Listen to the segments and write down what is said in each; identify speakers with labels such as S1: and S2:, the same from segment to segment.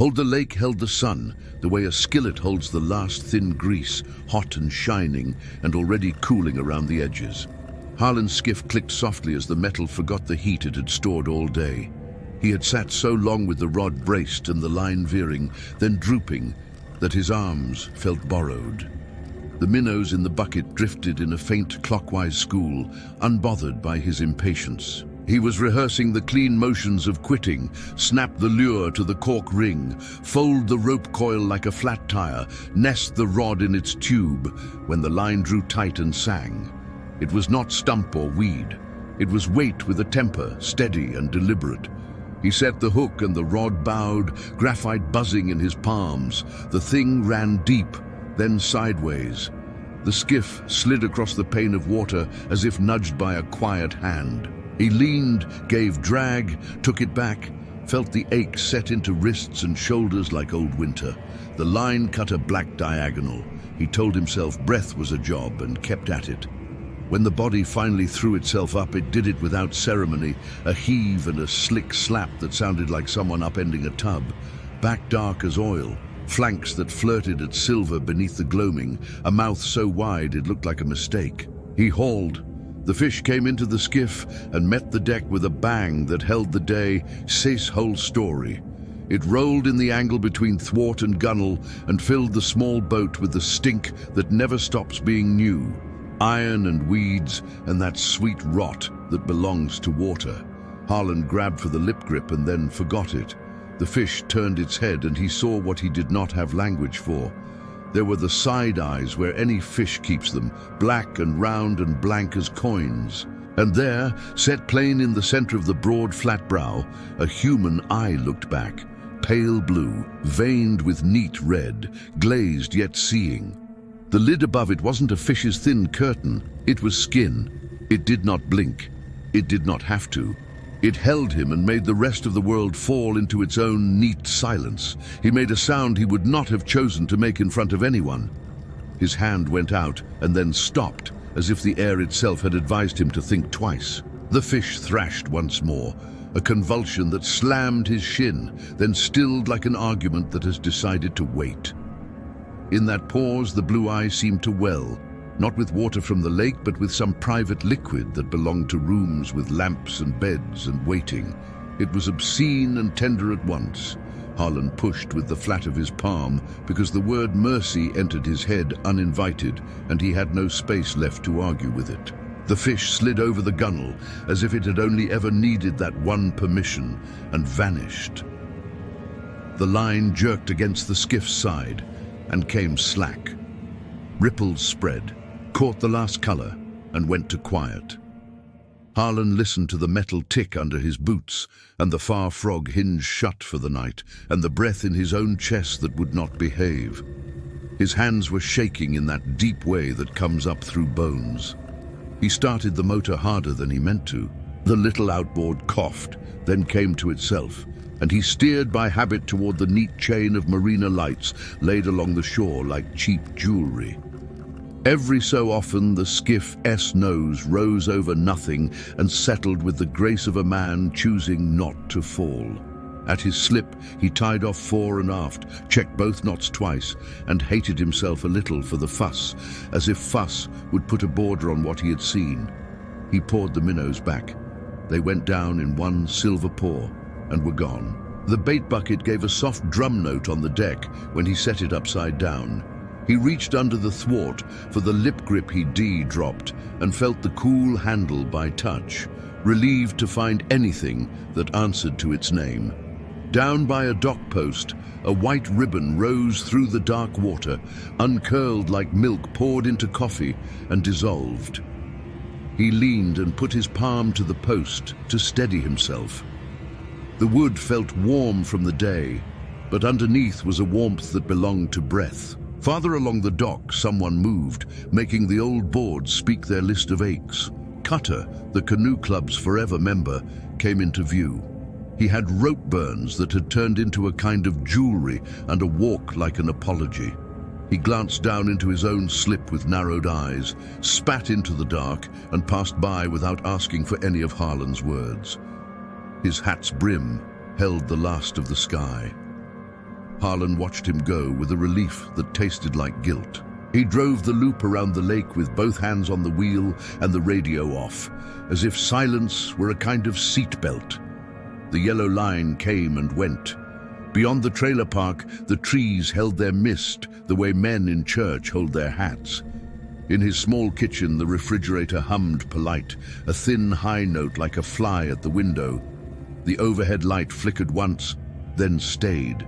S1: Hold the lake held the sun, the way a skillet holds the last thin grease, hot and shining and already cooling around the edges. Harlan's skiff clicked softly as the metal forgot the heat it had stored all day. He had sat so long with the rod braced and the line veering, then drooping, that his arms felt borrowed. The minnows in the bucket drifted in a faint clockwise school, unbothered by his impatience. He was rehearsing the clean motions of quitting, snap the lure to the cork ring, fold the rope coil like a flat tire, nest the rod in its tube, when the line drew tight and sang. It was not stump or weed. It was weight with a temper, steady and deliberate. He set the hook and the rod bowed, graphite buzzing in his palms. The thing ran deep, then sideways. The skiff slid across the pane of water as if nudged by a quiet hand. He leaned, gave drag, took it back, felt the ache set into wrists and shoulders like old winter. The line cut a black diagonal. He told himself breath was a job and kept at it. When the body finally threw itself up, it did it without ceremony, a heave and a slick slap that sounded like someone upending a tub. Back dark as oil, flanks that flirted at silver beneath the gloaming, a mouth so wide it looked like a mistake. He hauled. The fish came into the skiff and met the deck with a bang that held the day, Say's whole story. It rolled in the angle between thwart and gunwale and filled the small boat with the stink that never stops being new. Iron and weeds and that sweet rot that belongs to water. Harlan grabbed for the lip grip and then forgot it. The fish turned its head and he saw what he did not have language for. There were the side eyes where any fish keeps them, black and round and blank as coins. And there, set plain in the center of the broad flat brow, a human eye looked back, pale blue, veined with neat red, glazed yet seeing. The lid above it wasn't a fish's thin curtain, it was skin. It did not blink. It did not have to. It held him and made the rest of the world fall into its own neat silence. He made a sound he would not have chosen to make in front of anyone. His hand went out and then stopped, as if the air itself had advised him to think twice. The fish thrashed once more, a convulsion that slammed his shin, then stilled like an argument that has decided to wait. In that pause, the blue eye seemed to well, not with water from the lake, but with some private liquid that belonged to rooms with lamps and beds and waiting. It was obscene and tender at once. Harlan pushed with the flat of his palm because the word mercy entered his head uninvited, and he had no space left to argue with it. The fish slid over the gunwale as if it had only ever needed that one permission, and vanished. The line jerked against the skiff's side and came slack. Ripples spread, caught the last color, and went to quiet. Harlan listened to the metal tick under his boots, and the far frog hinge shut for the night, and the breath in his own chest that would not behave. His hands were shaking in that deep way that comes up through bones. He started the motor harder than he meant to. The little outboard coughed, then came to itself, and he steered by habit toward the neat chain of marina lights laid along the shore like cheap jewelry. Every so often the skiff's nose rose over nothing and settled with the grace of a man choosing not to fall. At his slip, he tied off fore and aft, checked both knots twice, and hated himself a little for the fuss, as if fuss would put a border on what he had seen. He poured the minnows back. They went down in one silver pour and were gone. The bait bucket gave a soft drum note on the deck when he set it upside down. He reached under the thwart for the lip grip he dropped and felt the cool handle by touch, relieved to find anything that answered to its name. Down by a dock post, a white ribbon rose through the dark water, uncurled like milk poured into coffee, and dissolved. He leaned and put his palm to the post to steady himself. The wood felt warm from the day, but underneath was a warmth that belonged to breath. Farther along the dock, someone moved, making the old boards speak their list of aches. Cutter, the canoe club's forever member, came into view. He had rope burns that had turned into a kind of jewelry and a walk like an apology. He glanced down into his own slip with narrowed eyes, spat into the dark, and passed by without asking for any of Harlan's words. His hat's brim held the last of the sky. Harlan watched him go with a relief that tasted like guilt. He drove the loop around the lake with both hands on the wheel and the radio off, as if silence were a kind of seatbelt. The yellow line came and went. Beyond the trailer park, the trees held their mist the way men in church hold their hats. In his small kitchen, the refrigerator hummed polite, a thin high note like a fly at the window. The overhead light flickered once, then stayed.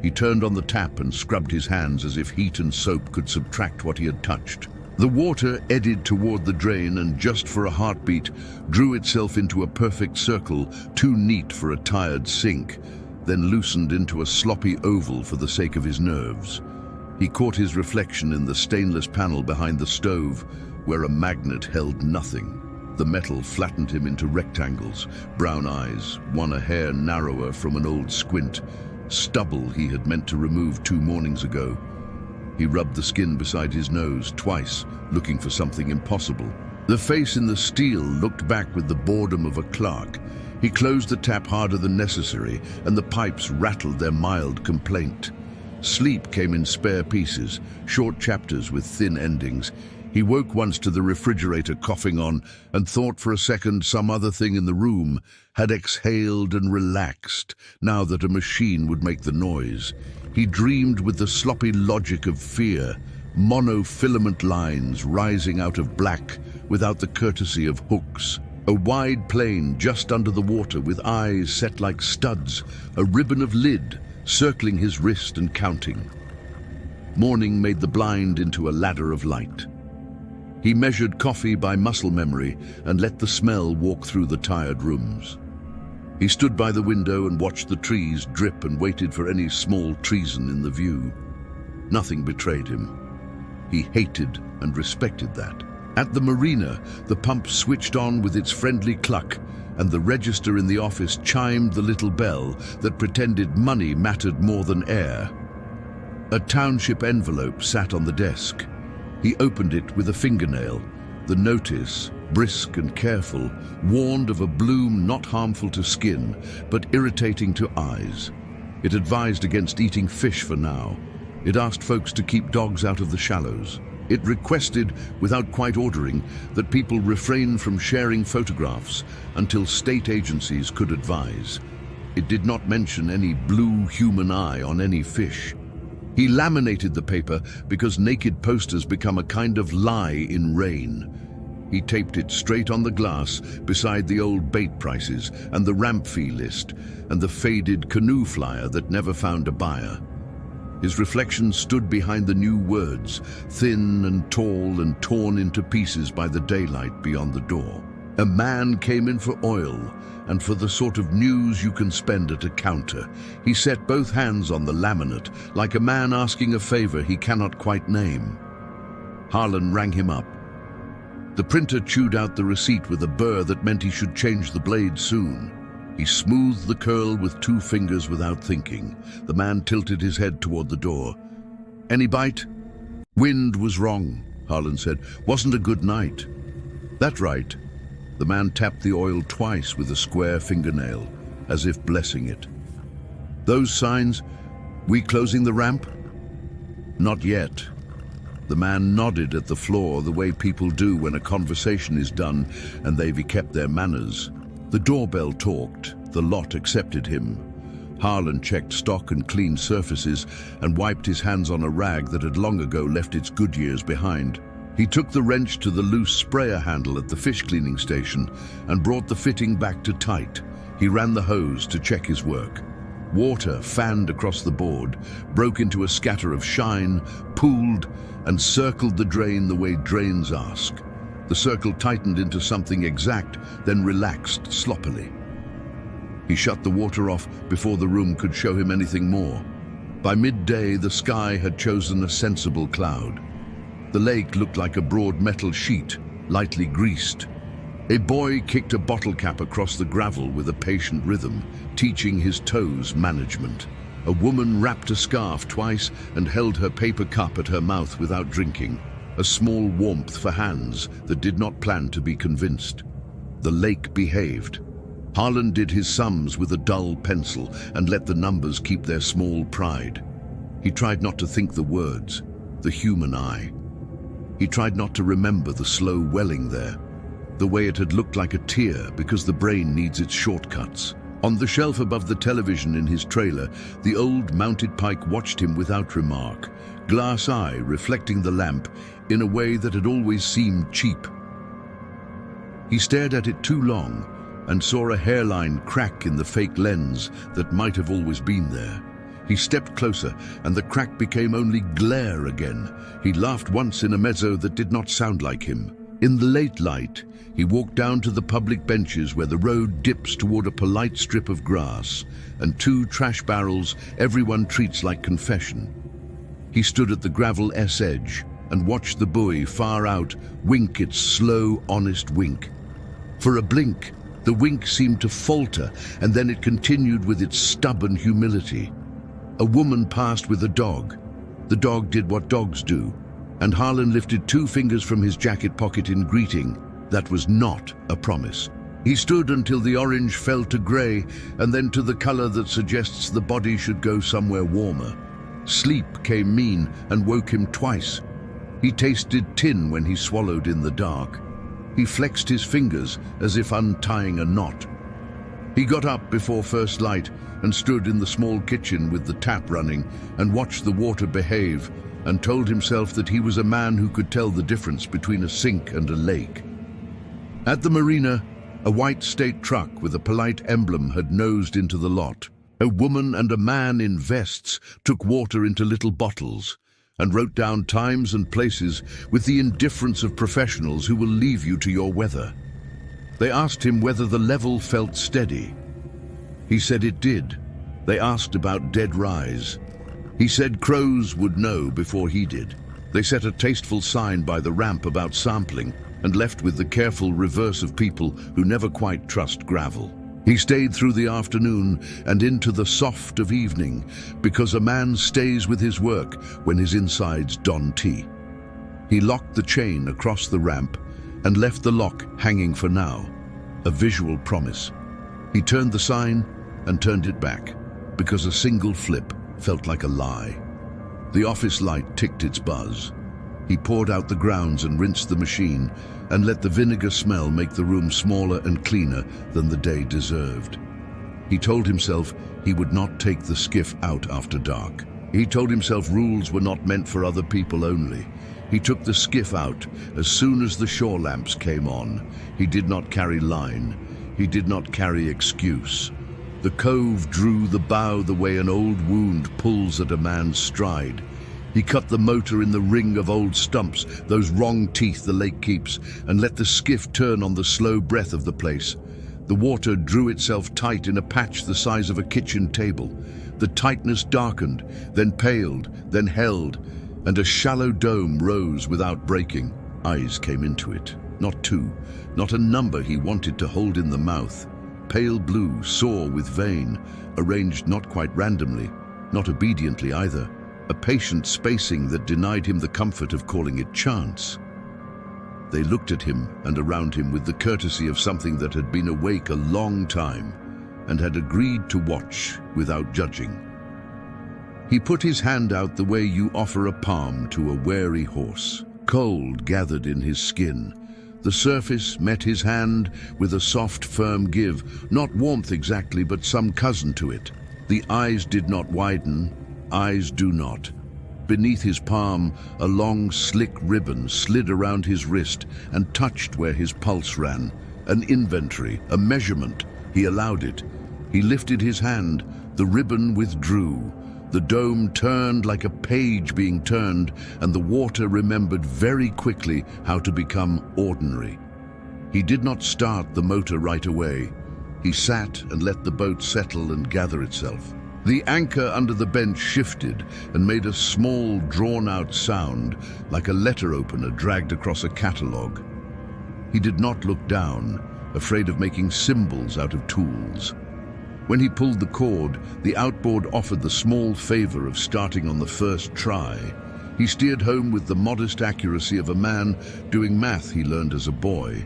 S1: He turned on the tap and scrubbed his hands as if heat and soap could subtract what he had touched. The water eddied toward the drain and, just for a heartbeat, drew itself into a perfect circle, too neat for a tired sink, then loosened into a sloppy oval for the sake of his nerves. He caught his reflection in the stainless panel behind the stove, where a magnet held nothing. The metal flattened him into rectangles, brown eyes, one a hair narrower from an old squint, stubble he had meant to remove 2 mornings ago. He rubbed the skin beside his nose twice, looking for something impossible. The face in the steel looked back with the boredom of a clerk. He closed the tap harder than necessary, and the pipes rattled their mild complaint. Sleep came in spare pieces, short chapters with thin endings. He woke once to the refrigerator coughing on and thought for a second some other thing in the room had exhaled and relaxed, now that a machine would make the noise. He dreamed with the sloppy logic of fear, monofilament lines rising out of black without the courtesy of hooks. A wide plain just under the water with eyes set like studs, a ribbon of lid circling his wrist and counting. Morning made the blind into a ladder of light. He measured coffee by muscle memory and let the smell walk through the tired rooms. He stood by the window and watched the trees drip and waited for any small treason in the view. Nothing betrayed him. He hated and respected that. At the marina, the pump switched on with its friendly cluck, and the register in the office chimed the little bell that pretended money mattered more than air. A township envelope sat on the desk. He opened it with a fingernail. The notice, brisk and careful, warned of a bloom not harmful to skin, but irritating to eyes. It advised against eating fish for now. It asked folks to keep dogs out of the shallows. It requested, without quite ordering, that people refrain from sharing photographs until state agencies could advise. It did not mention any blue human eye on any fish. He laminated the paper because naked posters become a kind of lie in rain. He taped it straight on the glass beside the old bait prices and the ramp fee list and the faded canoe flyer that never found a buyer. His reflection stood behind the new words, thin and tall and torn into pieces by the daylight beyond the door. A man came in for oil and for the sort of news you can spend at a counter. He set both hands on the laminate, like a man asking a favor he cannot quite name. Harlan rang him up. The printer chewed out the receipt with a burr that meant he should change the blade soon. He smoothed the curl with 2 fingers without thinking. The man tilted his head toward the door. "Any bite?" "Wind was wrong," Harlan said. "Wasn't a good night." "That's right." The man tapped the oil twice with a square fingernail, as if blessing it. "Those signs, we closing the ramp?" "Not yet." The man nodded at the floor the way people do when a conversation is done and they've kept their manners. The doorbell talked. The lot accepted him. Harlan checked stock and cleaned surfaces and wiped his hands on a rag that had long ago left its good years behind. He took the wrench to the loose sprayer handle at the fish cleaning station and brought the fitting back to tight. He ran the hose to check his work. Water fanned across the board, broke into a scatter of shine, pooled, and circled the drain the way drains ask. The circle tightened into something exact, then relaxed sloppily. He shut the water off before the room could show him anything more. By midday, the sky had chosen a sensible cloud. The lake looked like a broad metal sheet, lightly greased. A boy kicked a bottle cap across the gravel with a patient rhythm, teaching his toes management. A woman wrapped a scarf twice and held her paper cup at her mouth without drinking, a small warmth for hands that did not plan to be convinced. The lake behaved. Harlan did his sums with a dull pencil and let the numbers keep their small pride. He tried not to think the words, the human eye. He tried not to remember the slow welling there, the way it had looked like a tear because the brain needs its shortcuts. On the shelf above the television in his trailer, the old mounted pike watched him without remark, glass eye reflecting the lamp in a way that had always seemed cheap. He stared at it too long and saw a hairline crack in the fake lens that might have always been there. He stepped closer, and the crack became only glare again. He laughed once in a mezzo that did not sound like him. In the late light, he walked down to the public benches where the road dips toward a polite strip of grass and 2 trash barrels everyone treats like confession. He stood at the gravel edge and watched the buoy far out wink its slow, honest wink. For a blink, the wink seemed to falter, and then it continued with its stubborn humility. A woman passed with a dog. The dog did what dogs do, and Harlan lifted 2 fingers from his jacket pocket in greeting. That was not a promise. He stood until the orange fell to grey, and then to the colour that suggests the body should go somewhere warmer. Sleep came mean and woke him twice. He tasted tin when he swallowed in the dark. He flexed his fingers as if untying a knot. He got up before first light and stood in the small kitchen with the tap running and watched the water behave, and told himself that he was a man who could tell the difference between a sink and a lake. At the marina, a white state truck with a polite emblem had nosed into the lot. A woman and a man in vests took water into little bottles and wrote down times and places with the indifference of professionals who will leave you to your weather. They asked him whether the level felt steady. He said it did. They asked about dead rise. He said crows would know before he did. They set a tasteful sign by the ramp about sampling and left with the careful reverse of people who never quite trust gravel. He stayed through the afternoon and into the soft of evening, because a man stays with his work when his insides don tea. He locked the chain across the ramp and left the lock hanging for now, a visual promise. He turned the sign and turned it back, because a single flip felt like a lie. The office light ticked its buzz. He poured out the grounds and rinsed the machine and let the vinegar smell make the room smaller and cleaner than the day deserved. He told himself he would not take the skiff out after dark. He told himself rules were not meant for other people only. He took the skiff out as soon as the shore lamps came on. He did not carry line. He did not carry excuse. The cove drew the bow the way an old wound pulls at a man's stride. He cut the motor in the ring of old stumps, those wrong teeth the lake keeps, and let the skiff turn on the slow breath of the place. The water drew itself tight in a patch the size of a kitchen table. The tightness darkened, then paled, then held, and a shallow dome rose without breaking. Eyes came into it. Not 2, not a number he wanted to hold in the mouth. Pale blue, sore with vein, arranged not quite randomly, not obediently either. A patient spacing that denied him the comfort of calling it chance. They looked at him and around him with the courtesy of something that had been awake a long time and had agreed to watch without judging. He put his hand out the way you offer a palm to a wary horse. Cold gathered in his skin. The surface met his hand with a soft, firm give, not warmth exactly, but some cousin to it. The eyes did not widen. Eyes do not. Beneath his palm, a long, slick ribbon slid around his wrist and touched where his pulse ran. An inventory, a measurement. He allowed it. He lifted his hand. The ribbon withdrew. The dome turned like a page being turned, and the water remembered very quickly how to become ordinary. He did not start the motor right away. He sat and let the boat settle and gather itself. The anchor under the bench shifted and made a small, drawn-out sound, like a letter opener dragged across a catalogue. He did not look down, afraid of making symbols out of tools. When he pulled the cord, the outboard offered the small favor of starting on the first try. He steered home with the modest accuracy of a man doing math he learned as a boy.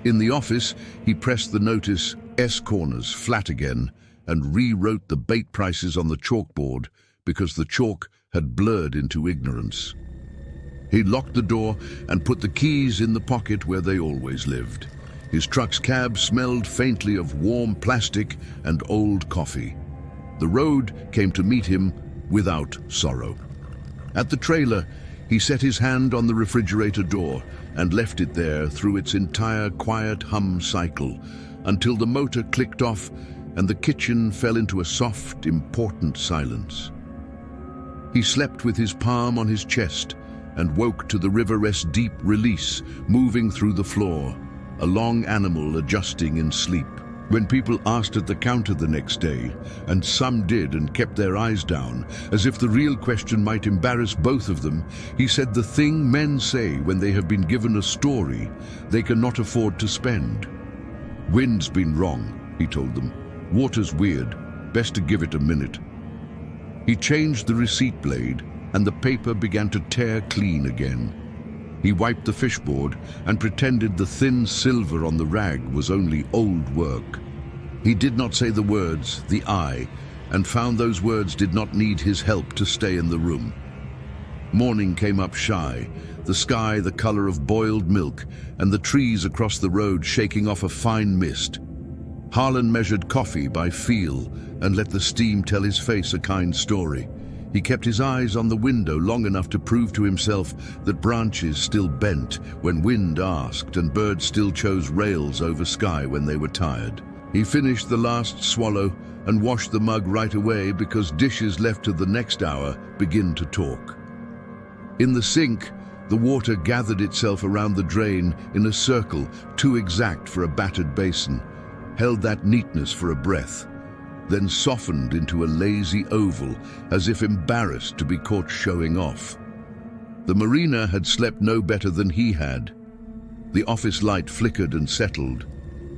S1: In the office, he pressed the notice, S-corners flat again, and rewrote the bait prices on the chalkboard because the chalk had blurred into ignorance. He locked the door and put the keys in the pocket where they always lived. His truck's cab smelled faintly of warm plastic and old coffee. The road came to meet him without sorrow. At the trailer, he set his hand on the refrigerator door and left it there through its entire quiet hum cycle until the motor clicked off and the kitchen fell into a soft, important silence. He slept with his palm on his chest and woke to the river's deep release moving through the floor, a long animal adjusting in sleep. When people asked at the counter the next day, and some did and kept their eyes down, as if the real question might embarrass both of them, he said the thing men say when they have been given a story they cannot afford to spend. "Wind's been wrong," he told them. "Water's weird. Best to give it a minute." He changed the receipt blade, and the paper began to tear clean again. He wiped the fishboard and pretended the thin silver on the rag was only old work. He did not say the words, the I, and found those words did not need his help to stay in the room. Morning came up shy, the sky the color of boiled milk, and the trees across the road shaking off a fine mist. Harlan measured coffee by feel and let the steam tell his face a kind story. He kept his eyes on the window long enough to prove to himself that branches still bent when wind asked and birds still chose rails over sky when they were tired. He finished the last swallow and washed the mug right away because dishes left to the next hour begin to talk. In the sink, the water gathered itself around the drain in a circle too exact for a battered basin, held that neatness for a breath, then softened into a lazy oval as if embarrassed to be caught showing off. The marina had slept no better than he had. The office light flickered and settled.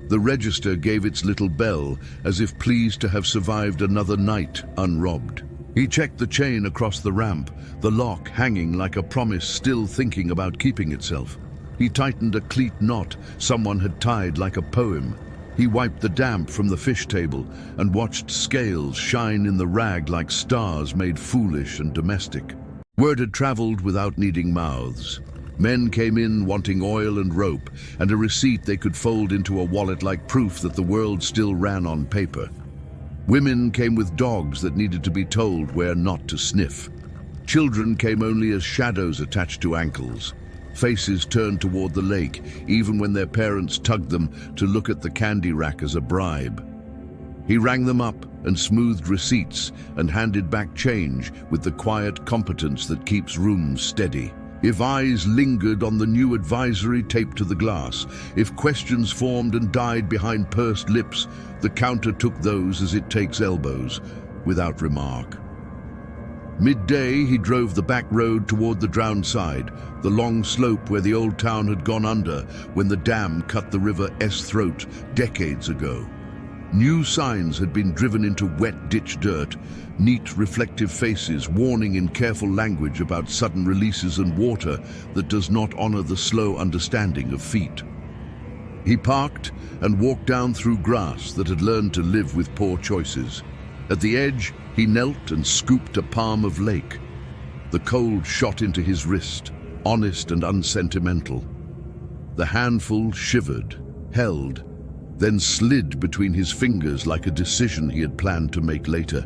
S1: The register gave its little bell as if pleased to have survived another night unrobbed. He checked the chain across the ramp, the lock hanging like a promise still thinking about keeping itself. He tightened a cleat knot someone had tied like a poem. He wiped the damp from the fish table and watched scales shine in the rag like stars made foolish and domestic. Word had traveled without needing mouths. Men came in wanting oil and rope and a receipt they could fold into a wallet like proof that the world still ran on paper. Women came with dogs that needed to be told where not to sniff. Children came only as shadows attached to ankles. Faces turned toward the lake, even when their parents tugged them to look at the candy rack as a bribe. He rang them up and smoothed receipts and handed back change with the quiet competence that keeps rooms steady. If eyes lingered on the new advisory taped to the glass, if questions formed and died behind pursed lips, the counter took those as it takes elbows, without remark. Midday, he drove the back road toward the drowned side, the long slope where the old town had gone under when the dam cut the river's throat decades ago. New signs had been driven into wet ditch dirt, neat reflective faces warning in careful language about sudden releases and water that does not honor the slow understanding of feet. He parked and walked down through grass that had learned to live with poor choices. At the edge, he knelt and scooped a palm of lake. The cold shot into his wrist, honest and unsentimental. The handful shivered, held, then slid between his fingers like a decision he had planned to make later.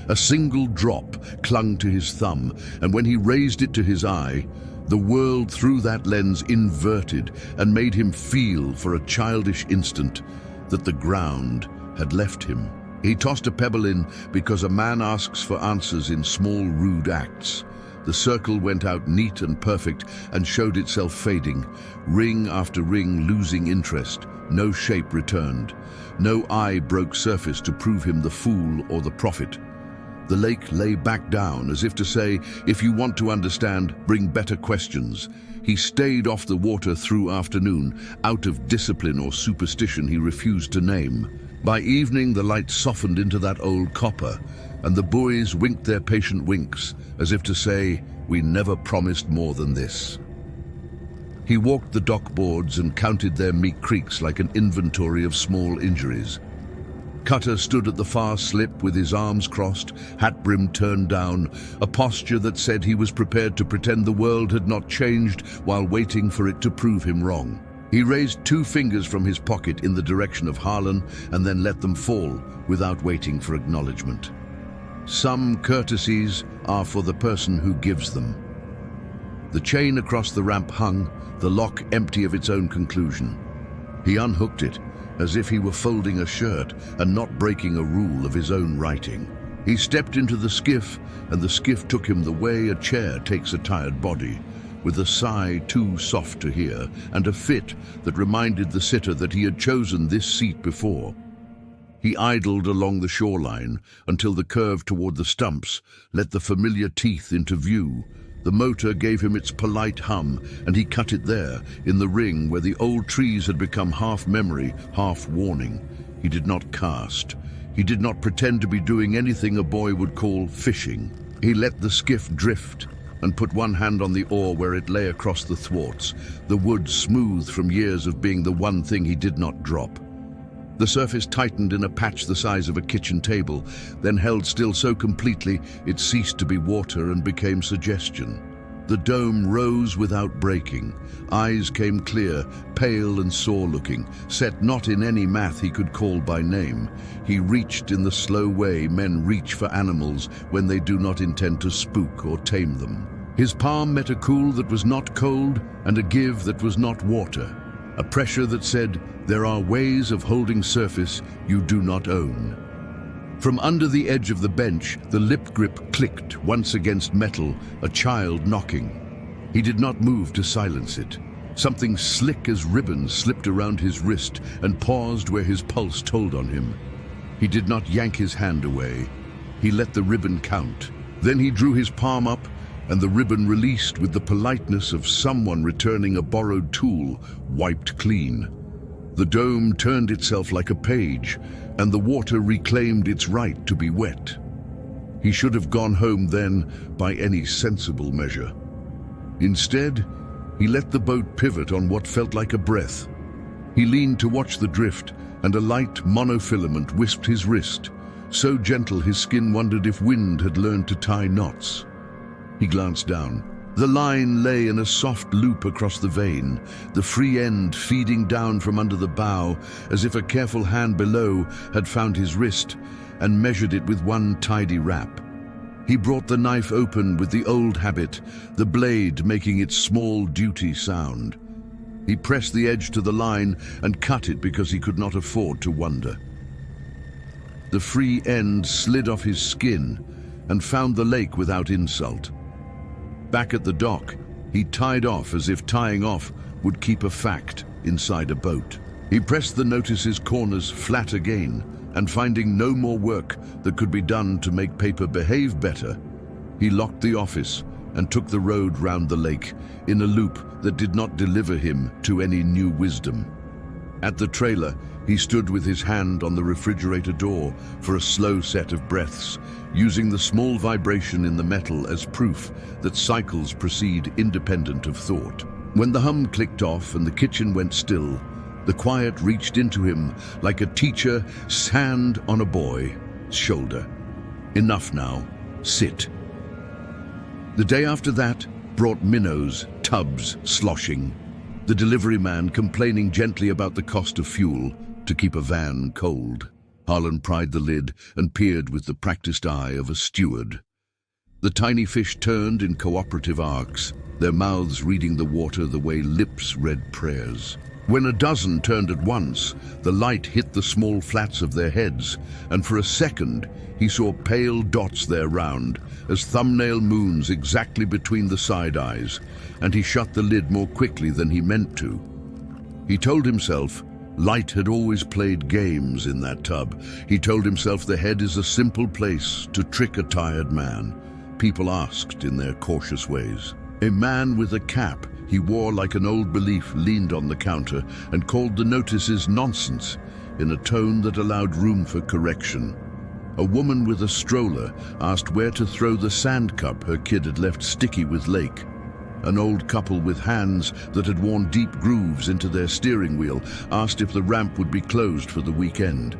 S1: A single drop clung to his thumb, and when he raised it to his eye, the world through that lens inverted and made him feel for a childish instant that the ground had left him. He tossed a pebble in because a man asks for answers in small, rude acts. The circle went out neat and perfect and showed itself fading, ring after ring losing interest. No shape returned. No eye broke surface to prove him the fool or the prophet. The lake lay back down as if to say, if you want to understand, bring better questions. He stayed off the water through afternoon, out of discipline or superstition he refused to name. By evening, the light softened into that old copper, and the buoys winked their patient winks, as if to say, we never promised more than this. He walked the dock boards and counted their meek creaks like an inventory of small injuries. Cutter stood at the far slip with his arms crossed, hat brim turned down, a posture that said he was prepared to pretend the world had not changed while waiting for it to prove him wrong. He raised 2 fingers from his pocket in the direction of Harlan and then let them fall without waiting for acknowledgement. Some courtesies are for the person who gives them. The chain across the ramp hung, the lock empty of its own conclusion. He unhooked it, as if he were folding a shirt and not breaking a rule of his own writing. He stepped into the skiff, and the skiff took him the way a chair takes a tired body, with a sigh too soft to hear, and a fit that reminded the sitter that he had chosen this seat before. He idled along the shoreline until the curve toward the stumps let the familiar teeth into view. The motor gave him its polite hum, and he cut it there, in the ring where the old trees had become half memory, half warning. He did not cast. He did not pretend to be doing anything a boy would call fishing. He let the skiff drift and put one hand on the oar where it lay across the thwarts, the wood smooth from years of being the one thing he did not drop. The surface tightened in a patch the size of a kitchen table, then held still so completely it ceased to be water and became suggestion. The dome rose without breaking. Eyes came clear, pale and sore-looking, set not in any math he could call by name. He reached in the slow way men reach for animals when they do not intend to spook or tame them. His palm met a cool that was not cold and a give that was not water. A pressure that said, there are ways of holding surface you do not own. From under the edge of the bench, the lip grip clicked once against metal, a child knocking. He did not move to silence it. Something slick as ribbon slipped around his wrist and paused where his pulse told on him. He did not yank his hand away. He let the ribbon count. Then he drew his palm up, and the ribbon released with the politeness of someone returning a borrowed tool, wiped clean. The dome turned itself like a page, and the water reclaimed its right to be wet. He should have gone home then by any sensible measure. Instead, he let the boat pivot on what felt like a breath. He leaned to watch the drift, and a light monofilament wisped his wrist, so gentle his skin wondered if wind had learned to tie knots. He glanced down. The line lay in a soft loop across the vein, the free end feeding down from under the bow, as if a careful hand below had found his wrist and measured it with one tidy wrap. He brought the knife open with the old habit, the blade making its small duty sound. He pressed the edge to the line and cut it because he could not afford to wonder. The free end slid off his skin and found the lake without insult. Back at the dock, he tied off as if tying off would keep a fact inside a boat. He pressed the notice's corners flat again, and finding no more work that could be done to make paper behave better, he locked the office and took the road round the lake in a loop that did not deliver him to any new wisdom. At the trailer, he stood with his hand on the refrigerator door for a slow set of breaths, using the small vibration in the metal as proof that cycles proceed independent of thought. When the hum clicked off and the kitchen went still, the quiet reached into him like a teacher hand on a boy's shoulder. Enough now, sit. The day after that brought minnows, tubs sloshing, the delivery man complaining gently about the cost of fuel to keep a van cold. Harlan pried the lid and peered with the practiced eye of a steward. The tiny fish turned in cooperative arcs, their mouths reading the water the way lips read prayers. When a dozen turned at once, the light hit the small flats of their heads, and for a second he saw pale dots there round, as thumbnail moons exactly between the side eyes, and he shut the lid more quickly than he meant to. He told himself light had always played games in that tub. He told himself the head is a simple place to trick a tired man. People asked in their cautious ways. A man with a cap he wore like an old belief leaned on the counter and called the notices nonsense in a tone that allowed room for correction. A woman with a stroller asked where to throw the sand cup her kid had left sticky with lake. An old couple with hands that had worn deep grooves into their steering wheel asked if the ramp would be closed for the weekend.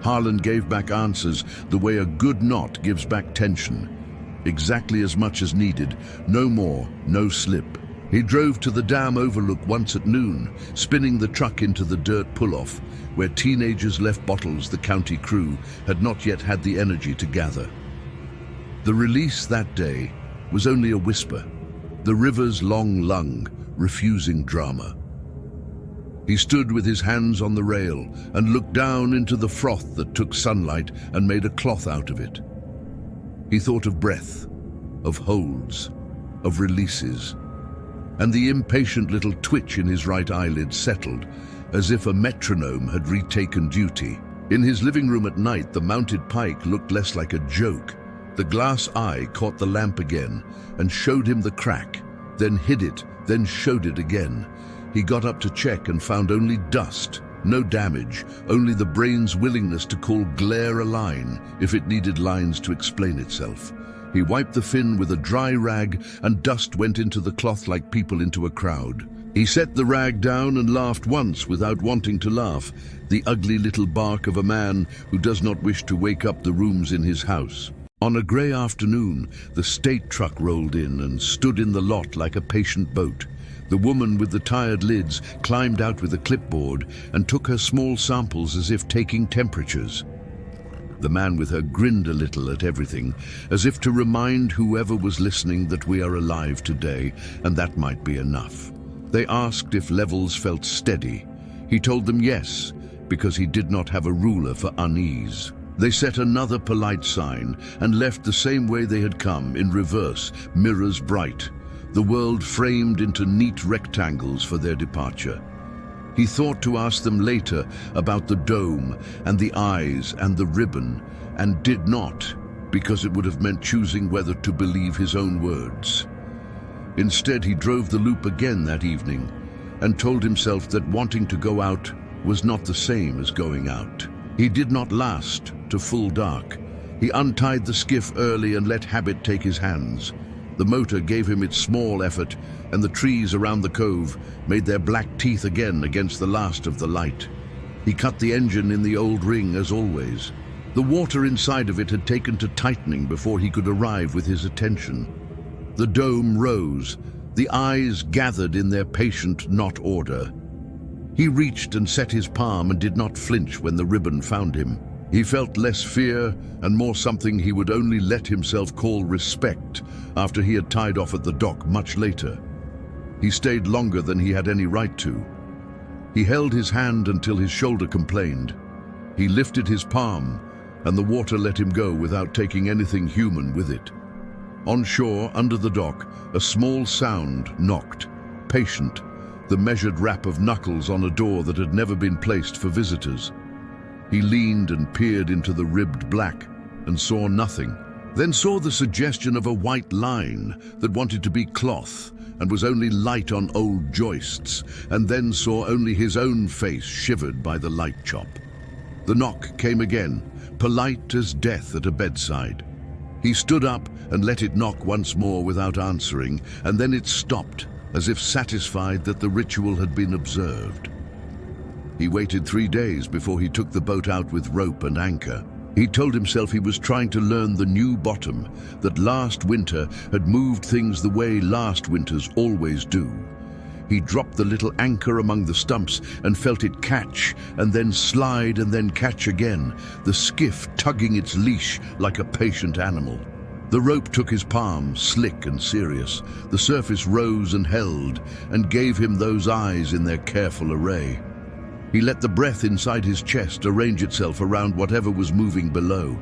S1: Harlan gave back answers the way a good knot gives back tension. Exactly as much as needed, no more, no slip. He drove to the dam overlook once at noon, spinning the truck into the dirt pull-off, where teenagers left bottles the county crew had not yet had the energy to gather. The release that day was only a whisper, the river's long lung refusing drama. He stood with his hands on the rail and looked down into the froth that took sunlight and made a cloth out of it. He thought of breath, of holds, of releases, and the impatient little twitch in his right eyelid settled, as if a metronome had retaken duty. In his living room at night, the mounted pike looked less like a joke. The glass eye caught the lamp again and showed him the crack, then hid it, then showed it again. He got up to check and found only dust, no damage, only the brain's willingness to call glare a line if it needed lines to explain itself. He wiped the fin with a dry rag and dust went into the cloth like people into a crowd. He set the rag down and laughed once without wanting to laugh, the ugly little bark of a man who does not wish to wake up the rooms in his house. On a grey afternoon, the state truck rolled in and stood in the lot like a patient boat. The woman with the tired lids climbed out with a clipboard and took her small samples as if taking temperatures. The man with her grinned a little at everything, as if to remind whoever was listening that we are alive today, and that might be enough. They asked if levels felt steady. He told them yes, because he did not have a ruler for unease. They set another polite sign and left the same way they had come, in reverse, mirrors bright, the world framed into neat rectangles for their departure. He thought to ask them later about the dome and the eyes and the ribbon, and did not, because it would have meant choosing whether to believe his own words. Instead, he drove the loop again that evening and told himself that wanting to go out was not the same as going out. He did not last to full dark. He untied the skiff early and let habit take his hands. The motor gave him its small effort, and the trees around the cove made their black teeth again against the last of the light. He cut the engine in the old ring as always. The water inside of it had taken to tightening before he could arrive with his attention. The dome rose, the eyes gathered in their patient not order. He reached and set his palm and did not flinch when the ribbon found him. He felt less fear and more something he would only let himself call respect after he had tied off at the dock much later. He stayed longer than he had any right to. He held his hand until his shoulder complained. He lifted his palm, and the water let him go without taking anything human with it. On shore, under the dock, a small sound knocked, patient, the measured rap of knuckles on a door that had never been placed for visitors. He leaned and peered into the ribbed black and saw nothing, then saw the suggestion of a white line that wanted to be cloth and was only light on old joists, and then saw only his own face shivered by the light chop. The knock came again, polite as death at a bedside. He stood up and let it knock once more without answering, and then it stopped, as if satisfied that the ritual had been observed. He waited 3 days before he took the boat out with rope and anchor. He told himself he was trying to learn the new bottom, that last winter had moved things the way last winters always do. He dropped the little anchor among the stumps and felt it catch, and then slide and then catch again, the skiff tugging its leash like a patient animal. The rope took his palm, slick and serious. The surface rose and held, and gave him those eyes in their careful array. He let the breath inside his chest arrange itself around whatever was moving below.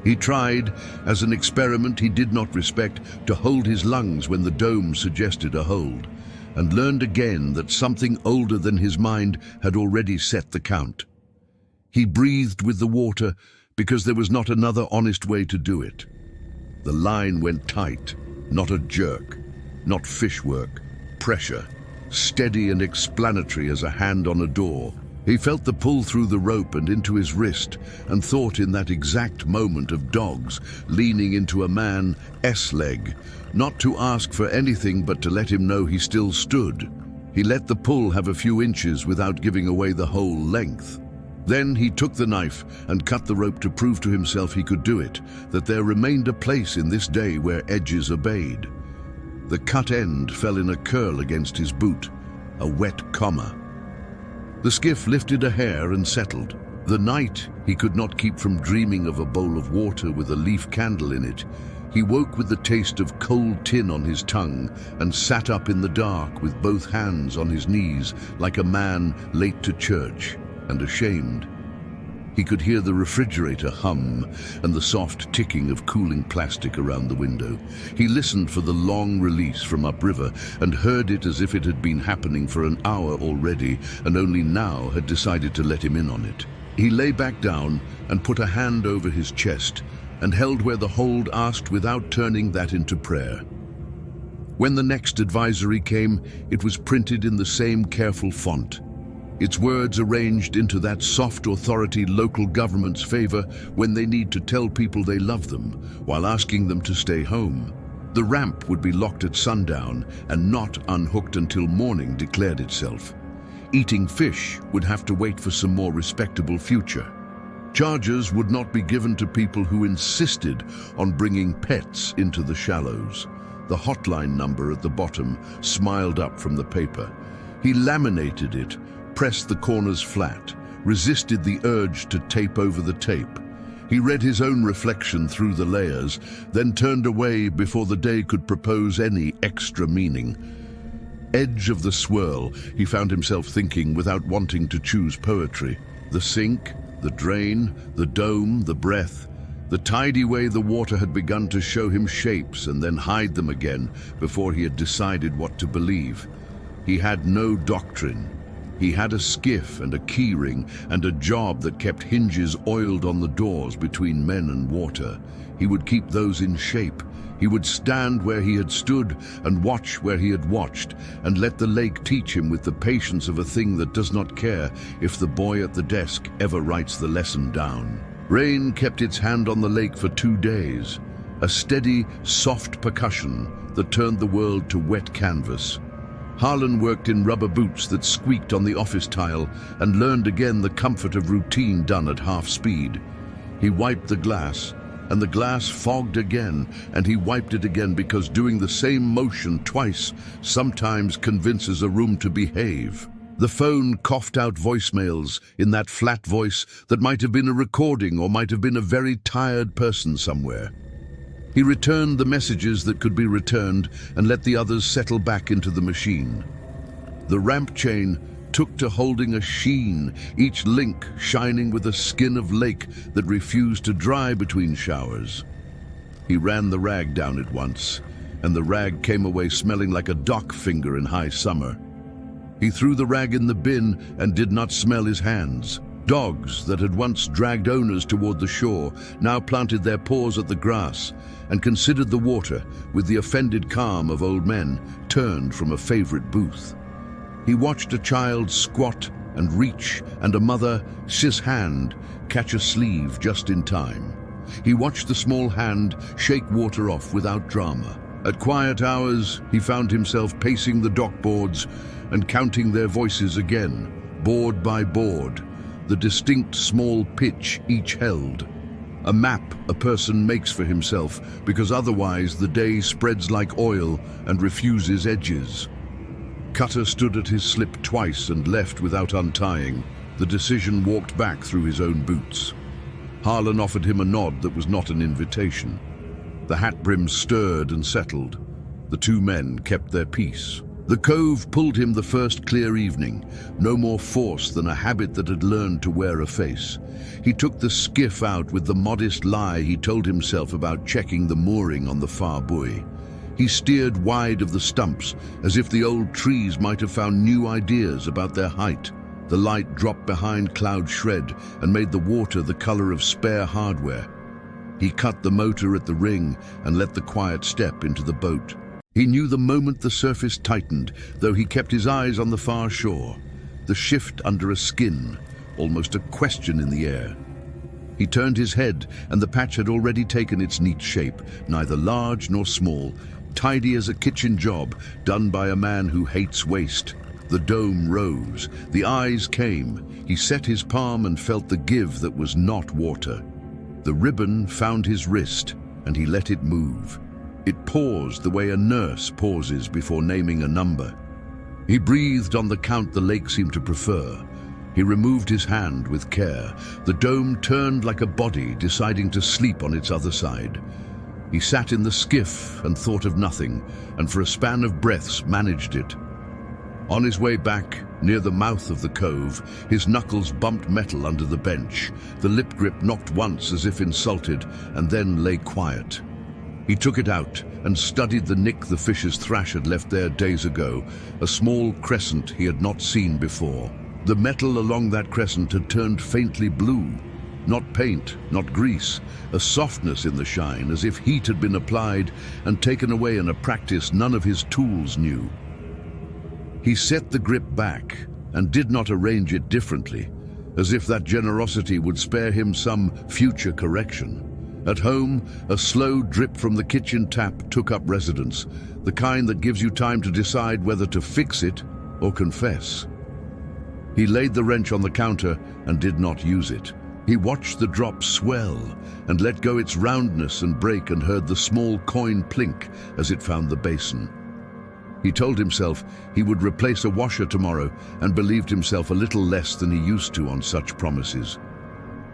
S1: He tried, as an experiment he did not respect, to hold his lungs when the dome suggested a hold, and learned again that something older than his mind had already set the count. He breathed with the water because there was not another honest way to do it. The line went tight, not a jerk, not fish work, pressure, steady and explanatory as a hand on a door. He felt the pull through the rope and into his wrist, and thought in that exact moment of dogs leaning into a man S-leg, not to ask for anything but to let him know he still stood. He let the pull have a few inches without giving away the whole length. Then he took the knife and cut the rope to prove to himself he could do it, that there remained a place in this day where edges obeyed. The cut end fell in a curl against his boot, a wet comma. The skiff lifted a hair and settled. The night he could not keep from dreaming of a bowl of water with a leaf candle in it. He woke with the taste of cold tin on his tongue and sat up in the dark with both hands on his knees like a man late to church and ashamed. He could hear the refrigerator hum and the soft ticking of cooling plastic around the window. He listened for the long release from upriver and heard it as if it had been happening for an hour already and only now had decided to let him in on it. He lay back down and put a hand over his chest and held where the hold asked without turning that into prayer. When the next advisory came, it was printed in the same careful font. Its words arranged into that soft authority local governments favor when they need to tell people they love them while asking them to stay home. The ramp would be locked at sundown and not unhooked until morning declared itself. Eating fish would have to wait for some more respectable future. Charges would not be given to people who insisted on bringing pets into the shallows. The hotline number at the bottom smiled up from the paper. He laminated it, pressed the corners flat, resisted the urge to tape over the tape. He read his own reflection through the layers, then turned away before the day could propose any extra meaning. Edge of the swirl, he found himself thinking without wanting to choose poetry. The sink, the drain, the dome, the breath, the tidy way the water had begun to show him shapes and then hide them again before he had decided what to believe. He had no doctrine. He had a skiff and a keyring and a job that kept hinges oiled on the doors between men and water. He would keep those in shape. He would stand where he had stood and watch where he had watched and let the lake teach him with the patience of a thing that does not care if the boy at the desk ever writes the lesson down. Rain kept its hand on the lake for 2 days, a steady, soft percussion that turned the world to wet canvas. Harlan worked in rubber boots that squeaked on the office tile and learned again the comfort of routine done at half speed. He wiped the glass, and the glass fogged again, and he wiped it again because doing the same motion twice sometimes convinces a room to behave. The phone coughed out voicemails in that flat voice that might have been a recording or might have been a very tired person somewhere. He returned the messages that could be returned and let the others settle back into the machine. The ramp chain took to holding a sheen, each link shining with a skin of lake that refused to dry between showers. He ran the rag down it once, and the rag came away smelling like a dock finger in high summer. He threw the rag in the bin and did not smell his hands. Dogs that had once dragged owners toward the shore now planted their paws at the grass and considered the water with the offended calm of old men turned from a favorite booth. He watched a child squat and reach and a mother, cis hand, catch a sleeve just in time. He watched the small hand shake water off without drama. At quiet hours, he found himself pacing the dock boards and counting their voices again, board by board, the distinct small pitch each held. A map a person makes for himself because otherwise the day spreads like oil and refuses edges. Cutter stood at his slip twice and left without untying. The decision walked back through his own boots. Harlan offered him a nod that was not an invitation. The hat brim stirred and settled. The two men kept their peace. The cove pulled him the first clear evening, no more force than a habit that had learned to wear a face. He took the skiff out with the modest lie he told himself about checking the mooring on the far buoy. He steered wide of the stumps, as if the old trees might have found new ideas about their height. The light dropped behind cloud shred and made the water the color of spare hardware. He cut the motor at the ring and let the quiet step into the boat. He knew the moment the surface tightened, though he kept his eyes on the far shore. The shift under a skin, almost a question in the air. He turned his head, and the patch had already taken its neat shape, neither large nor small, tidy as a kitchen job done by a man who hates waste. The dome rose, the eyes came. He set his palm and felt the give that was not water. The ribbon found his wrist, and he let it move. It paused the way a nurse pauses before naming a number. He breathed on the count the lake seemed to prefer. He removed his hand with care. The dome turned like a body deciding to sleep on its other side. He sat in the skiff and thought of nothing, and for a span of breaths managed it. On his way back, near the mouth of the cove, his knuckles bumped metal under the bench. The lip grip knocked once as if insulted, and then lay quiet. He took it out and studied the nick the fish's thrash had left there days ago, a small crescent he had not seen before. The metal along that crescent had turned faintly blue. Not paint, not grease, a softness in the shine, as if heat had been applied and taken away in a practice none of his tools knew. He set the grip back and did not arrange it differently, as if that generosity would spare him some future correction. At home, a slow drip from the kitchen tap took up residence, the kind that gives you time to decide whether to fix it or confess. He laid the wrench on the counter and did not use it. He watched the drop swell and let go its roundness and break, and heard the small coin plink as it found the basin. He told himself he would replace a washer tomorrow and believed himself a little less than he used to on such promises.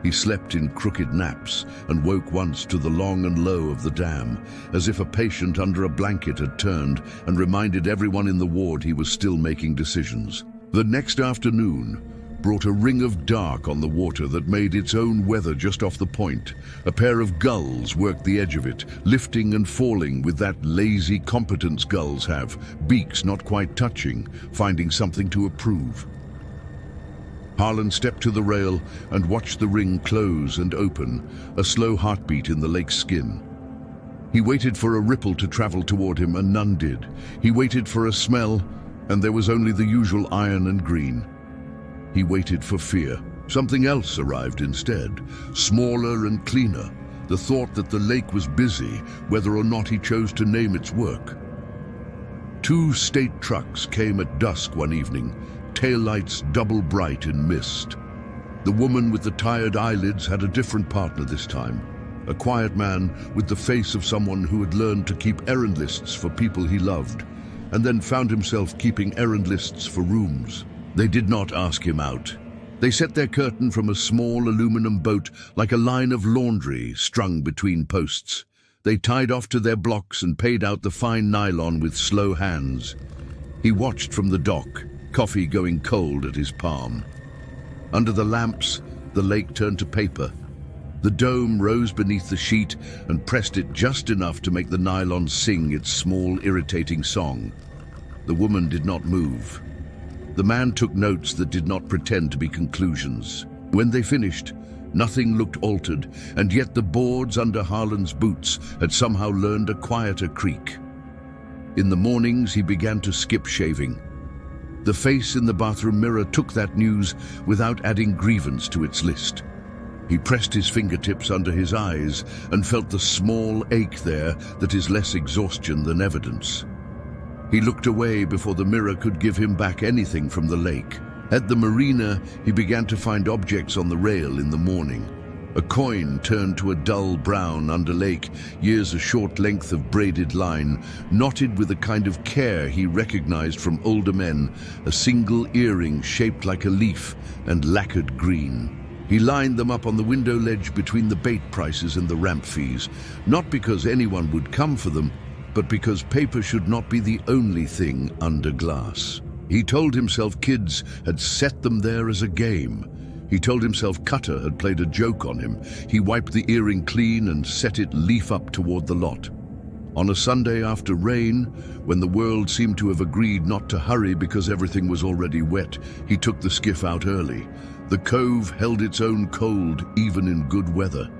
S1: He slept in crooked naps and woke once to the long and low of the dam, as if a patient under a blanket had turned and reminded everyone in the ward he was still making decisions. The next afternoon brought a ring of dark on the water that made its own weather just off the point. A pair of gulls worked the edge of it, lifting and falling with that lazy competence gulls have, beaks not quite touching, finding something to approve. Harlan stepped to the rail and watched the ring close and open, a slow heartbeat in the lake's skin. He waited for a ripple to travel toward him, and none did. He waited for a smell, and there was only the usual iron and green. He waited for fear. Something else arrived instead, smaller and cleaner, the thought that the lake was busy, whether or not he chose to name its work. 2 state trucks came at dusk one evening, taillights double bright in mist. The woman with the tired eyelids had a different partner this time, a quiet man with the face of someone who had learned to keep errand lists for people he loved, and then found himself keeping errand lists for rooms. They did not ask him out. They set their curtain from a small aluminum boat like a line of laundry strung between posts. They tied off to their blocks and paid out the fine nylon with slow hands. He watched from the dock, coffee going cold at his palm. Under the lamps, the lake turned to paper. The dome rose beneath the sheet and pressed it just enough to make the nylon sing its small, irritating song. The woman did not move. The man took notes that did not pretend to be conclusions. When they finished, nothing looked altered, and yet the boards under Harlan's boots had somehow learned a quieter creak. In the mornings, he began to skip shaving. The face in the bathroom mirror took that news without adding grievance to its list. He pressed his fingertips under his eyes and felt the small ache there that is less exhaustion than evidence. He looked away before the mirror could give him back anything from the lake. At the marina, he began to find objects on the rail in the morning. A coin turned to a dull brown under lake, years a short length of braided line, knotted with a kind of care he recognized from older men, a single earring shaped like a leaf and lacquered green. He lined them up on the window ledge between the bait prices and the ramp fees, not because anyone would come for them, but because paper should not be the only thing under glass. He told himself kids had set them there as a game. He told himself Cutter had played a joke on him. He wiped the earring clean and set it leaf up toward the lot. On a Sunday after rain, when the world seemed to have agreed not to hurry because everything was already wet, he took the skiff out early. The cove held its own cold even in good weather.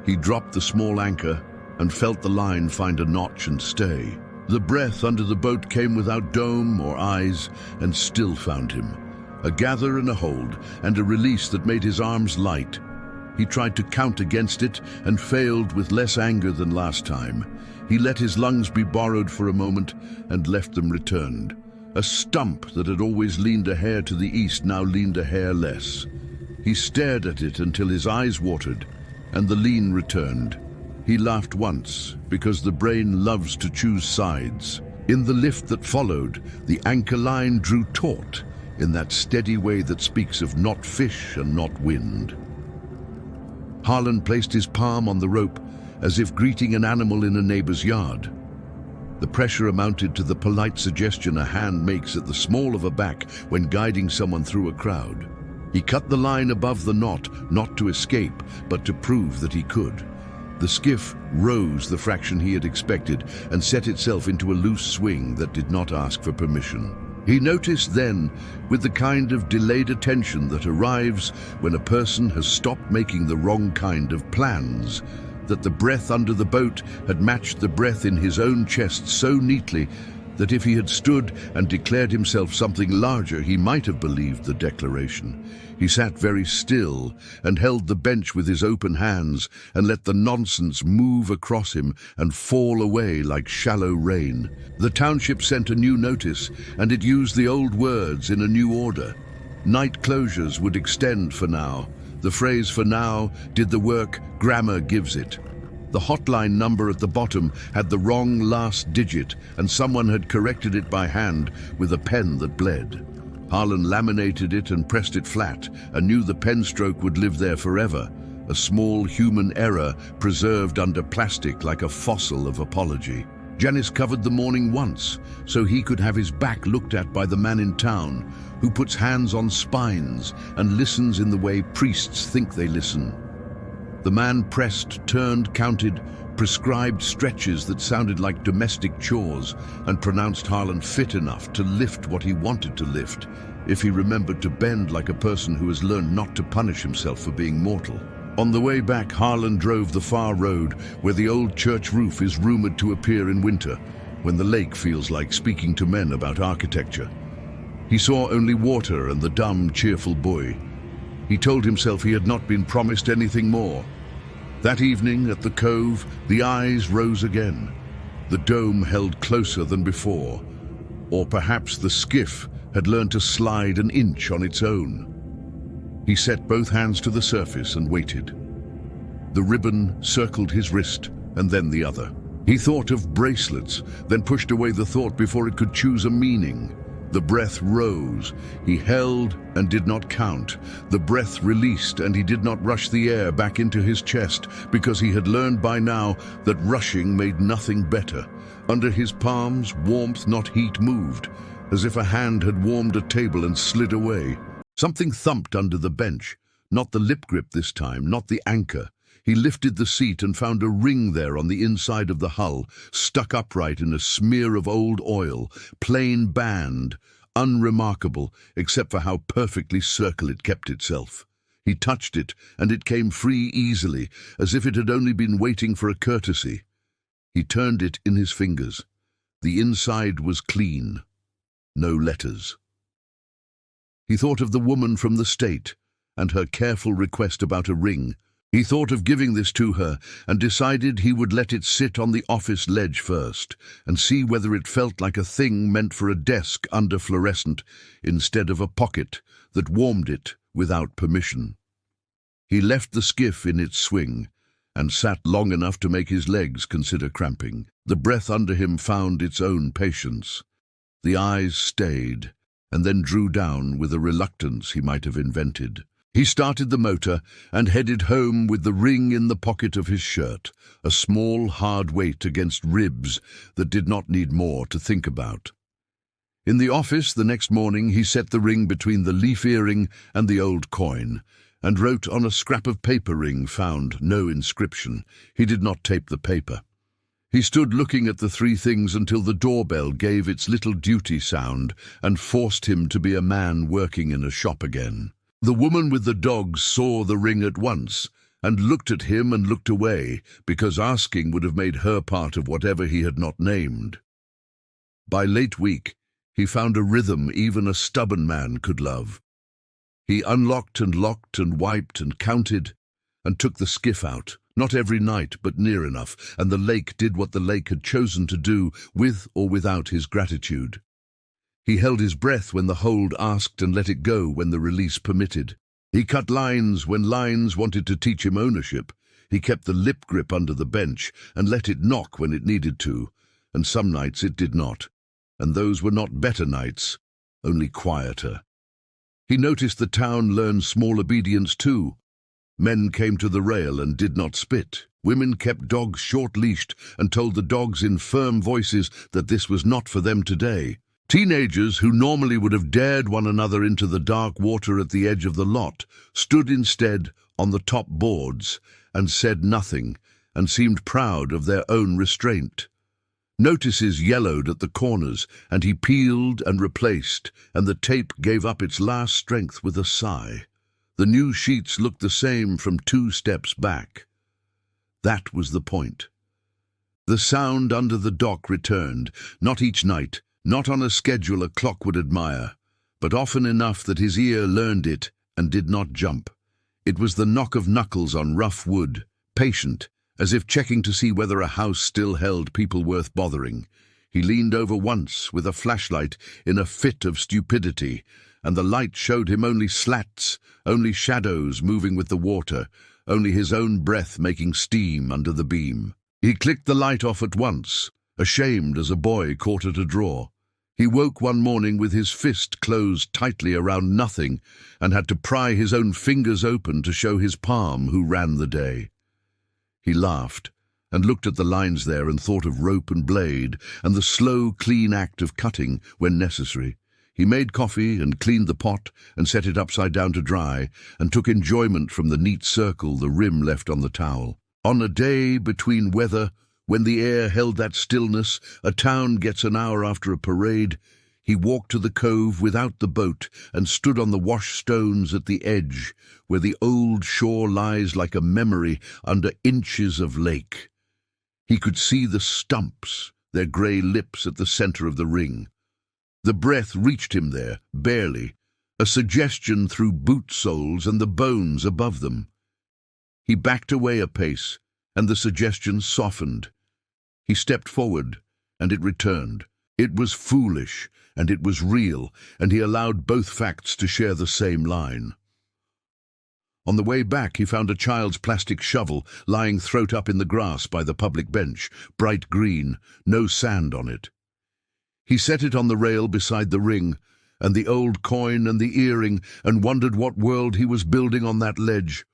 S1: He dropped the small anchor and felt the line find a notch and stay. The breath under the boat came without dome or eyes and still found him. A gather and a hold, and a release that made his arms light. He tried to count against it and failed with less anger than last time. He let his lungs be borrowed for a moment and left them returned. A stump that had always leaned a hair to the east now leaned a hair less. He stared at it until his eyes watered, and the lean returned. He laughed once, because the brain loves to choose sides. In the lift that followed, the anchor line drew taut, in that steady way that speaks of not fish and not wind. Harlan placed his palm on the rope, as if greeting an animal in a neighbor's yard. The pressure amounted to the polite suggestion a hand makes at the small of a back when guiding someone through a crowd. He cut the line above the knot, not to escape, but to prove that he could. The skiff rose the fraction he had expected and set itself into a loose swing that did not ask for permission. He noticed then, with the kind of delayed attention that arrives when a person has stopped making the wrong kind of plans, that the breath under the boat had matched the breath in his own chest so neatly that if he had stood and declared himself something larger, he might have believed the declaration. He sat very still and held the bench with his open hands and let the nonsense move across him and fall away like shallow rain. The township sent a new notice, and it used the old words in a new order. Night closures would extend for now. The phrase "for now" did the work grammar gives it. The hotline number at the bottom had the wrong last digit, and someone had corrected it by hand with a pen that bled. Harlan laminated it and pressed it flat, and knew the pen stroke would live there forever, a small human error preserved under plastic like a fossil of apology. Janice covered the morning once, so he could have his back looked at by the man in town, who puts hands on spines and listens in the way priests think they listen. The man pressed, turned, counted, prescribed stretches that sounded like domestic chores, and pronounced Harlan fit enough to lift what he wanted to lift, if he remembered to bend like a person who has learned not to punish himself for being mortal. On the way back, Harlan drove the far road where the old church roof is rumored to appear in winter, when the lake feels like speaking to men about architecture. He saw only water and the dumb, cheerful buoy. He told himself he had not been promised anything more. That evening at the cove, the eyes rose again. The dome held closer than before. Or perhaps the skiff had learned to slide an inch on its own. He set both hands to the surface and waited. The ribbon circled his wrist and then the other. He thought of bracelets, then pushed away the thought before it could choose a meaning. The breath rose. He held and did not count. The breath released, and he did not rush the air back into his chest, because he had learned by now that rushing made nothing better. Under his palms, warmth not heat moved, as if a hand had warmed a table and slid away. Something thumped under the bench. Not the lip grip this time, not the anchor. He lifted the seat and found a ring there on the inside of the hull, stuck upright in a smear of old oil, plain band, unremarkable except for how perfectly circle it kept itself. He touched it, and it came free easily, as if it had only been waiting for a courtesy. He turned it in his fingers. The inside was clean. No letters. He thought of the woman from the state, and her careful request about a ring. He thought of giving this to her and decided he would let it sit on the office ledge first and see whether it felt like a thing meant for a desk under fluorescent instead of a pocket that warmed it without permission. He left the skiff in its swing and sat long enough to make his legs consider cramping. The breath under him found its own patience. The eyes stayed and then drew down with a reluctance he might have invented. He started the motor and headed home with the ring in the pocket of his shirt, a small, hard weight against ribs that did not need more to think about. In the office the next morning he set the ring between the leaf earring and the old coin, and wrote on a scrap of paper ring found no inscription. He did not tape the paper. He stood looking at the three things until the doorbell gave its little duty sound and forced him to be a man working in a shop again. The woman with the dogs saw the ring at once and looked at him and looked away, because asking would have made her part of whatever he had not named. By late week, he found a rhythm even a stubborn man could love. He unlocked and locked and wiped and counted and took the skiff out, not every night but near enough, and the lake did what the lake had chosen to do with or without his gratitude. He held his breath when the hold asked and let it go when the release permitted. He cut lines when lines wanted to teach him ownership. He kept the lip grip under the bench and let it knock when it needed to, and some nights it did not. And those were not better nights, only quieter. He noticed the town learned small obedience too. Men came to the rail and did not spit. Women kept dogs short-leashed and told the dogs in firm voices that this was not for them today. Teenagers, who normally would have dared one another into the dark water at the edge of the lot, stood instead on the top boards and said nothing and seemed proud of their own restraint. Notices yellowed at the corners, and he peeled and replaced, and the tape gave up its last strength with a sigh. The new sheets looked the same from 2 steps back. That was the point. The sound under the dock returned, not each night, not on a schedule a clock would admire, but often enough that his ear learned it and did not jump. It was the knock of knuckles on rough wood, patient, as if checking to see whether a house still held people worth bothering. He leaned over once with a flashlight in a fit of stupidity, and the light showed him only slats, only shadows moving with the water, only his own breath making steam under the beam. He clicked the light off at once, ashamed as a boy caught at a draw. He woke one morning with his fist closed tightly around nothing and had to pry his own fingers open to show his palm who ran the day. He laughed and looked at the lines there and thought of rope and blade and the slow, clean act of cutting when necessary. He made coffee and cleaned the pot and set it upside down to dry and took enjoyment from the neat circle the rim left on the towel. On a day between weather, when the air held that stillness a town gets an hour after a parade, he walked to the cove without the boat and stood on the washed stones at the edge, where the old shore lies like a memory under inches of lake. He could see the stumps, their grey lips at the centre of the ring. The breath reached him there, barely, a suggestion through boot soles and the bones above them. He backed away a pace, and the suggestion softened. He stepped forward, and it returned. It was foolish, and it was real, and he allowed both facts to share the same line. On the way back, he found a child's plastic shovel lying throat up in the grass by the public bench, bright green, no sand on it. He set it on the rail beside the ring, and the old coin and the earring, and wondered what world he was building on that ledge.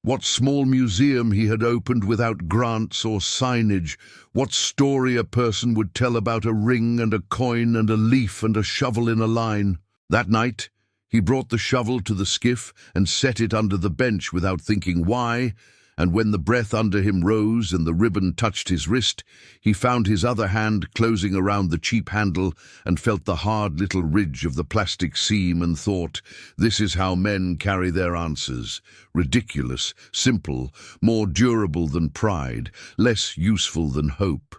S1: What small museum he had opened without grants or signage, what story a person would tell about a ring and a coin and a leaf and a shovel in a line. That night, he brought the shovel to the skiff and set it under the bench without thinking why, and when the breath under him rose and the ribbon touched his wrist, he found his other hand closing around the cheap handle and felt the hard little ridge of the plastic seam and thought, this is how men carry their answers. Ridiculous, simple, more durable than pride, less useful than hope.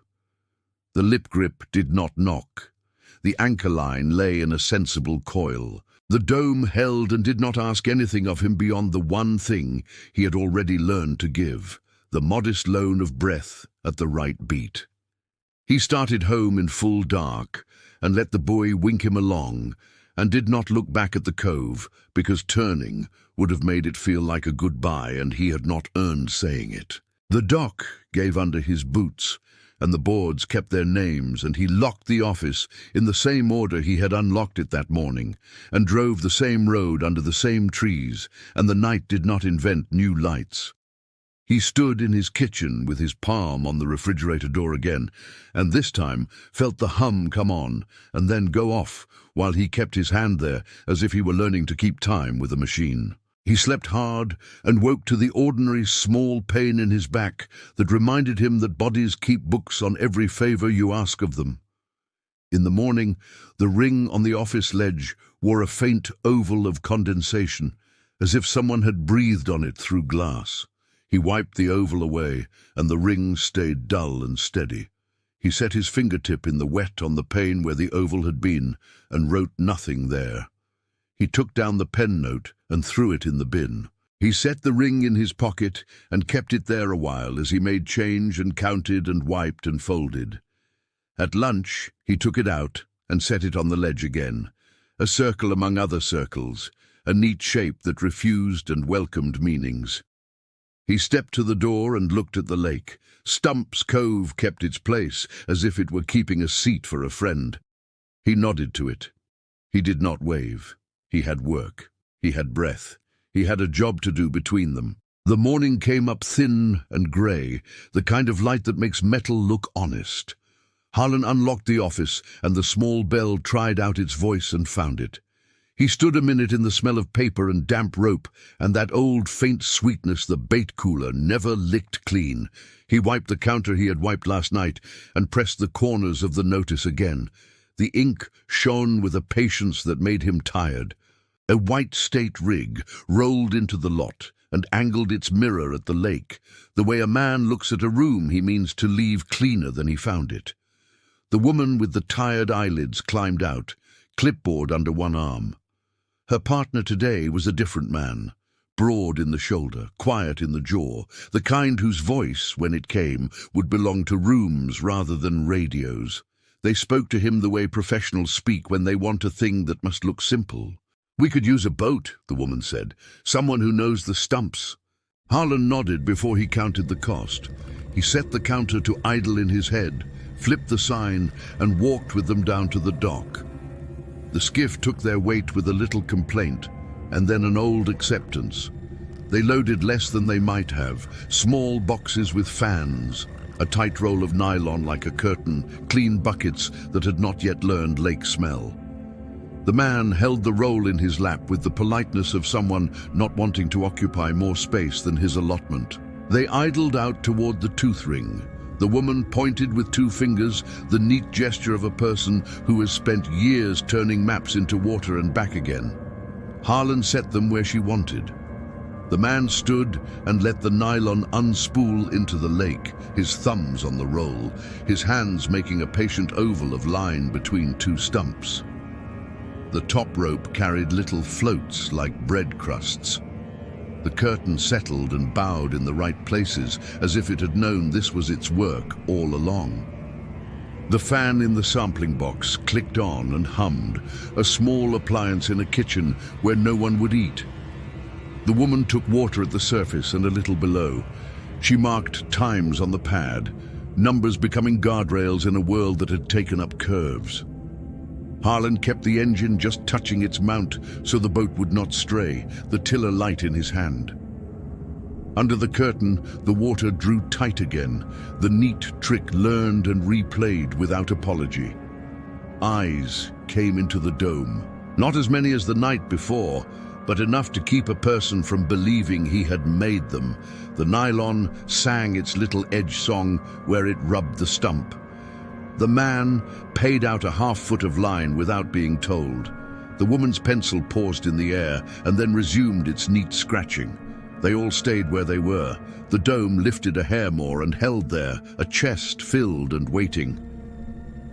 S1: The lip grip did not knock. The anchor line lay in a sensible coil. The dome held and did not ask anything of him beyond the one thing he had already learned to give, the modest loan of breath at the right beat. He started home in full dark and let the buoy wink him along, and did not look back at the cove, because turning would have made it feel like a goodbye, and he had not earned saying it. The dock gave under his boots, and the boards kept their names, and he locked the office in the same order he had unlocked it that morning, and drove the same road under the same trees, and the night did not invent new lights. He stood in his kitchen with his palm on the refrigerator door again, and this time felt the hum come on and then go off, while he kept his hand there as if he were learning to keep time with a machine. He slept hard and woke to the ordinary small pain in his back that reminded him that bodies keep books on every favor you ask of them. In the morning, the ring on the office ledge wore a faint oval of condensation, as if someone had breathed on it through glass. He wiped the oval away, and the ring stayed dull and steady. He set his fingertip in the wet on the pane where the oval had been, and wrote nothing there. He took down the pen note and threw it in the bin. He set the ring in his pocket and kept it there a while as he made change and counted and wiped and folded. At lunch, he took it out and set it on the ledge again. A circle among other circles, a neat shape that refused and welcomed meanings. He stepped to the door and looked at the lake. Stumps Cove kept its place, as if it were keeping a seat for a friend. He nodded to it. He did not wave. He had work. He had breath. He had a job to do between them. The morning came up thin and grey, the kind of light that makes metal look honest. Harlan unlocked the office, and the small bell tried out its voice and found it. He stood a minute in the smell of paper and damp rope, and that old faint sweetness the bait cooler never licked clean. He wiped the counter he had wiped last night, and pressed the corners of the notice again. The ink shone with a patience that made him tired. A white state rig rolled into the lot, and angled its mirror at the lake. The way a man looks at a room he means to leave cleaner than he found it. The woman with the tired eyelids climbed out, clipboard under one arm. Her partner today was a different man, broad in the shoulder, quiet in the jaw, the kind whose voice, when it came, would belong to rooms rather than radios. They spoke to him the way professionals speak when they want a thing that must look simple. "We could use a boat," the woman said. "Someone who knows the stumps." Harlan nodded before he counted the cost. He set the counter to idle in his head, flipped the sign, and walked with them down to the dock. The skiff took their weight with a little complaint, and then an old acceptance. They loaded less than they might have, small boxes with fans, a tight roll of nylon like a curtain, clean buckets that had not yet learned lake smell. The man held the roll in his lap with the politeness of someone not wanting to occupy more space than his allotment. They idled out toward the tooth ring. The woman pointed with 2 fingers, the neat gesture of a person who has spent years turning maps into water and back again. Harlan set them where she wanted. The man stood and let the nylon unspool into the lake, his thumbs on the roll, his hands making a patient oval of line between 2 stumps. The top rope carried little floats like bread crusts. The curtain settled and bowed in the right places, as if it had known this was its work all along. The fan in the sampling box clicked on and hummed, a small appliance in a kitchen where no one would eat. The woman took water at the surface and a little below. She marked times on the pad, numbers becoming guardrails in a world that had taken up curves. Harlan kept the engine just touching its mount so the boat would not stray, the tiller light in his hand. Under the curtain, the water drew tight again, the neat trick learned and replayed without apology. Eyes came into the dome, not as many as the night before, but enough to keep a person from believing he had made them. The nylon sang its little edge song where it rubbed the stump. The man paid out a half-foot of line without being told. The woman's pencil paused in the air and then resumed its neat scratching. They all stayed where they were. The dome lifted a hair more and held there, a chest filled and waiting.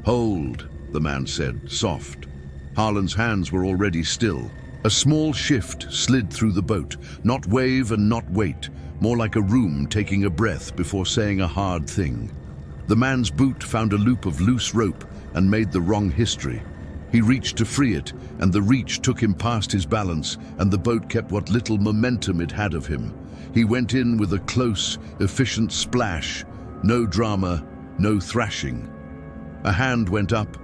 S1: "Hold," the man said, soft. Harlan's hands were already still. A small shift slid through the boat, not wave and not wait, more like a room taking a breath before saying a hard thing. The man's boot found a loop of loose rope and made the wrong history. He reached to free it, and the reach took him past his balance, and the boat kept what little momentum it had of him. He went in with a close, efficient splash. No drama, no thrashing. A hand went up,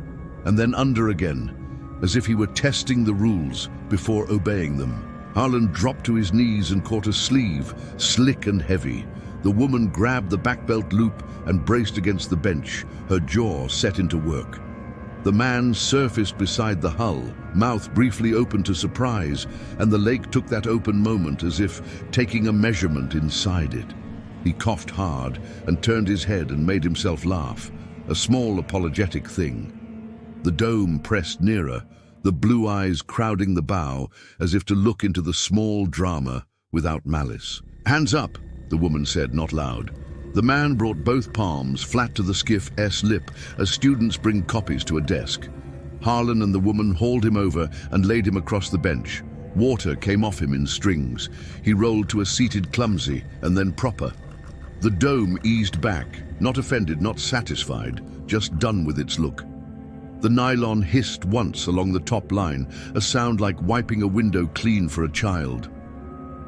S1: and then under again, as if he were testing the rules before obeying them. Harlan dropped to his knees and caught a sleeve, slick and heavy. The woman grabbed the back belt loop and braced against the bench, her jaw set into work. The man surfaced beside the hull, mouth briefly open to surprise, and the lake took that open moment as if taking a measurement inside it. He coughed hard and turned his head and made himself laugh, a small apologetic thing. The dome pressed nearer, the blue eyes crowding the bow as if to look into the small drama without malice. "Hands up," the woman said, not loud. The man brought both palms flat to the skiff's lip as students bring copies to a desk. Harlan and the woman hauled him over and laid him across the bench. Water came off him in strings. He rolled to a seated clumsy and then proper. The dome eased back, not offended, not satisfied, just done with its look. The nylon hissed once along the top line, a sound like wiping a window clean for a child.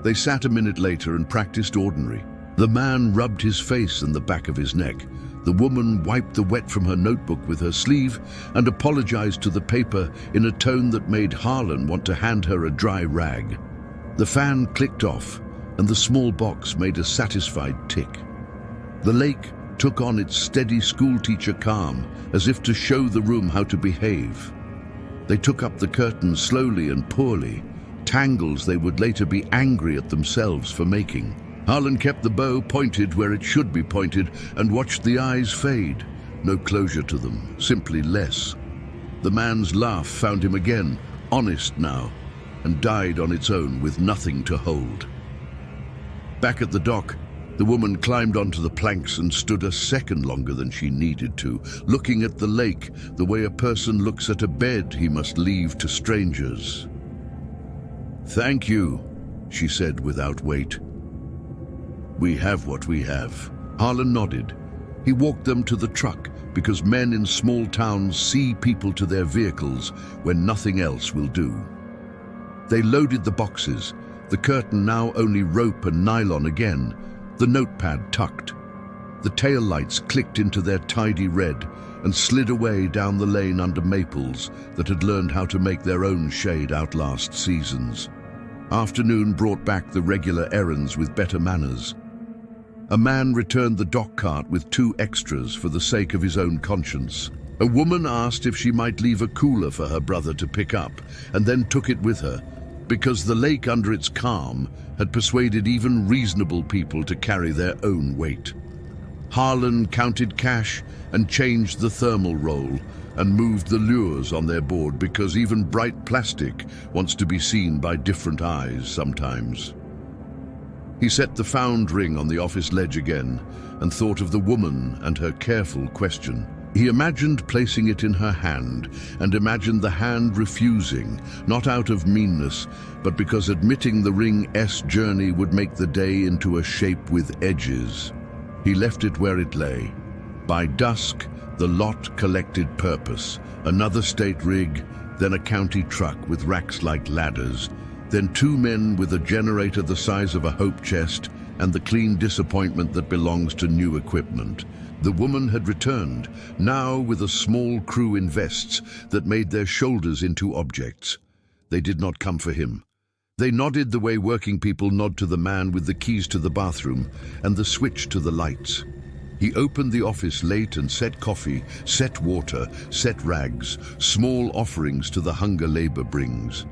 S1: They sat a minute later and practiced ordinary. The man rubbed his face and the back of his neck. The woman wiped the wet from her notebook with her sleeve and apologized to the paper in a tone that made Harlan want to hand her a dry rag. The fan clicked off, and the small box made a satisfied tick. The lake took on its steady schoolteacher calm, as if to show the room how to behave. They took up the curtains slowly and poorly, tangles they would later be angry at themselves for making. Harlan kept the bow pointed where it should be pointed and watched the eyes fade. No closure to them, simply less. The man's laugh found him again, honest now, and died on its own with nothing to hold. Back at the dock, the woman climbed onto the planks and stood a second longer than she needed to, looking at the lake the way a person looks at a bed he must leave to strangers. "Thank you," she said without weight. "We have what we have." Harlan nodded. He walked them to the truck because men in small towns see people to their vehicles when nothing else will do. They loaded the boxes, the curtain now only rope and nylon again, the notepad tucked. The taillights clicked into their tidy red and slid away down the lane under maples that had learned how to make their own shade outlast seasons. Afternoon brought back the regular errands with better manners. A man returned the dock cart with 2 extras for the sake of his own conscience. A woman asked if she might leave a cooler for her brother to pick up, and then took it with her, because the lake under its calm had persuaded even reasonable people to carry their own weight. Harlan counted cash and changed the thermal roll and moved the lures on their board because even bright plastic wants to be seen by different eyes sometimes. He set the found ring on the office ledge again and thought of the woman and her careful question. He imagined placing it in her hand and imagined the hand refusing, not out of meanness, but because admitting the ring's journey would make the day into a shape with edges. He left it where it lay. By dusk, the lot collected purpose, another state rig, then a county truck with racks like ladders, then 2 men with a generator the size of a hope chest and the clean disappointment that belongs to new equipment. The woman had returned, now with a small crew in vests that made their shoulders into objects. They did not come for him. They nodded the way working people nod to the man with the keys to the bathroom and the switch to the lights. He opened the office late and set coffee, set water, set rags, small offerings to the hunger labor brings.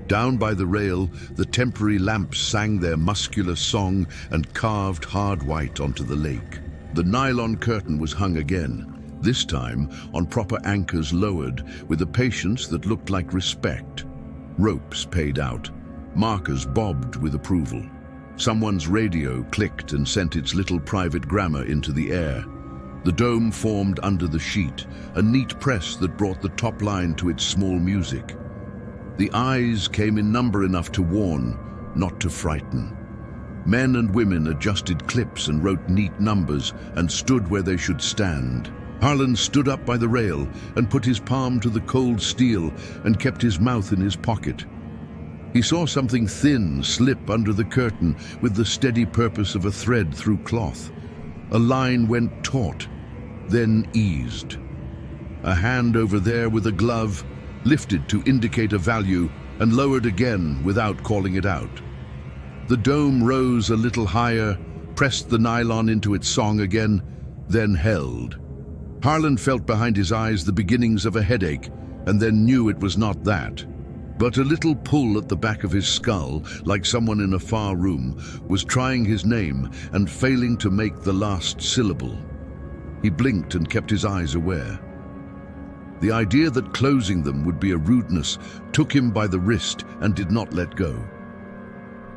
S1: Down by the rail, the temporary lamps sang their muscular song and carved hard white onto the lake. The nylon curtain was hung again, this time on proper anchors lowered, with a patience that looked like respect. Ropes paid out. Markers bobbed with approval. Someone's radio clicked and sent its little private grammar into the air. The dome formed under the sheet, a neat press that brought the top line to its small music. The eyes came in number enough to warn, not to frighten. Men and women adjusted clips and wrote neat numbers and stood where they should stand. Harlan stood up by the rail and put his palm to the cold steel and kept his mouth in his pocket. He saw something thin slip under the curtain with the steady purpose of a thread through cloth. A line went taut, then eased. A hand over there with a glove lifted to indicate a value and lowered again without calling it out. The dome rose a little higher, pressed the nylon into its song again, then held. Harlan felt behind his eyes the beginnings of a headache and then knew it was not that. But a little pull at the back of his skull, like someone in a far room, was trying his name and failing to make the last syllable. He blinked and kept his eyes aware. The idea that closing them would be a rudeness took him by the wrist and did not let go.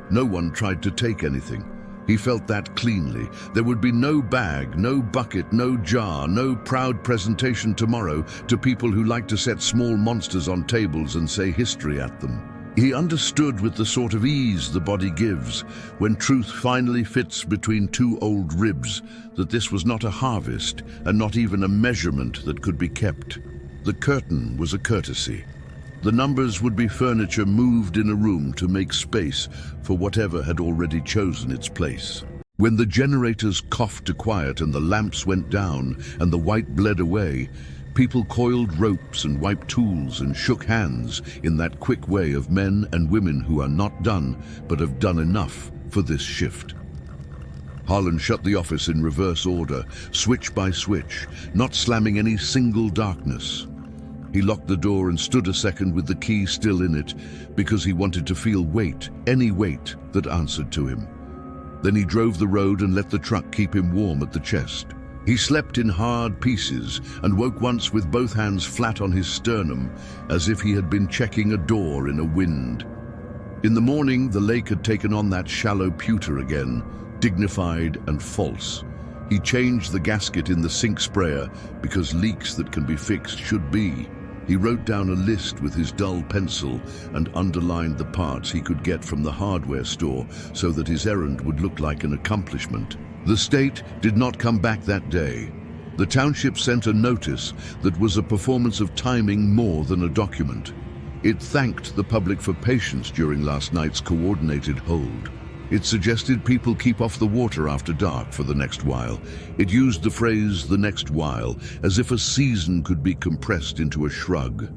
S1: No one tried to take anything. He felt that cleanly. There would be no bag, no bucket, no jar, no proud presentation tomorrow to people who like to set small monsters on tables and say history at them. He understood with the sort of ease the body gives when truth finally fits between 2 old ribs that this was not a harvest and not even a measurement that could be kept. The curtain was a courtesy. The numbers would be furniture moved in a room to make space for whatever had already chosen its place. When the generators coughed to quiet and the lamps went down and the white bled away, people coiled ropes and wiped tools and shook hands in that quick way of men and women who are not done but have done enough for this shift. Harlan shut the office in reverse order, switch by switch, not slamming any single darkness. He locked the door and stood a second with the key still in it because he wanted to feel weight, any weight that answered to him. Then he drove the road and let the truck keep him warm at the chest. He slept in hard pieces and woke once with both hands flat on his sternum as if he had been checking a door in a wind. In the morning, the lake had taken on that shallow pewter again, dignified and false. He changed the gasket in the sink sprayer because leaks that can be fixed should be. He wrote down a list with his dull pencil and underlined the parts he could get from the hardware store so that his errand would look like an accomplishment. The state did not come back that day. The township sent a notice that was a performance of timing more than a document. It thanked the public for patience during last night's coordinated hold. It suggested people keep off the water after dark for the next while. It used the phrase "the next while" as if a season could be compressed into a shrug.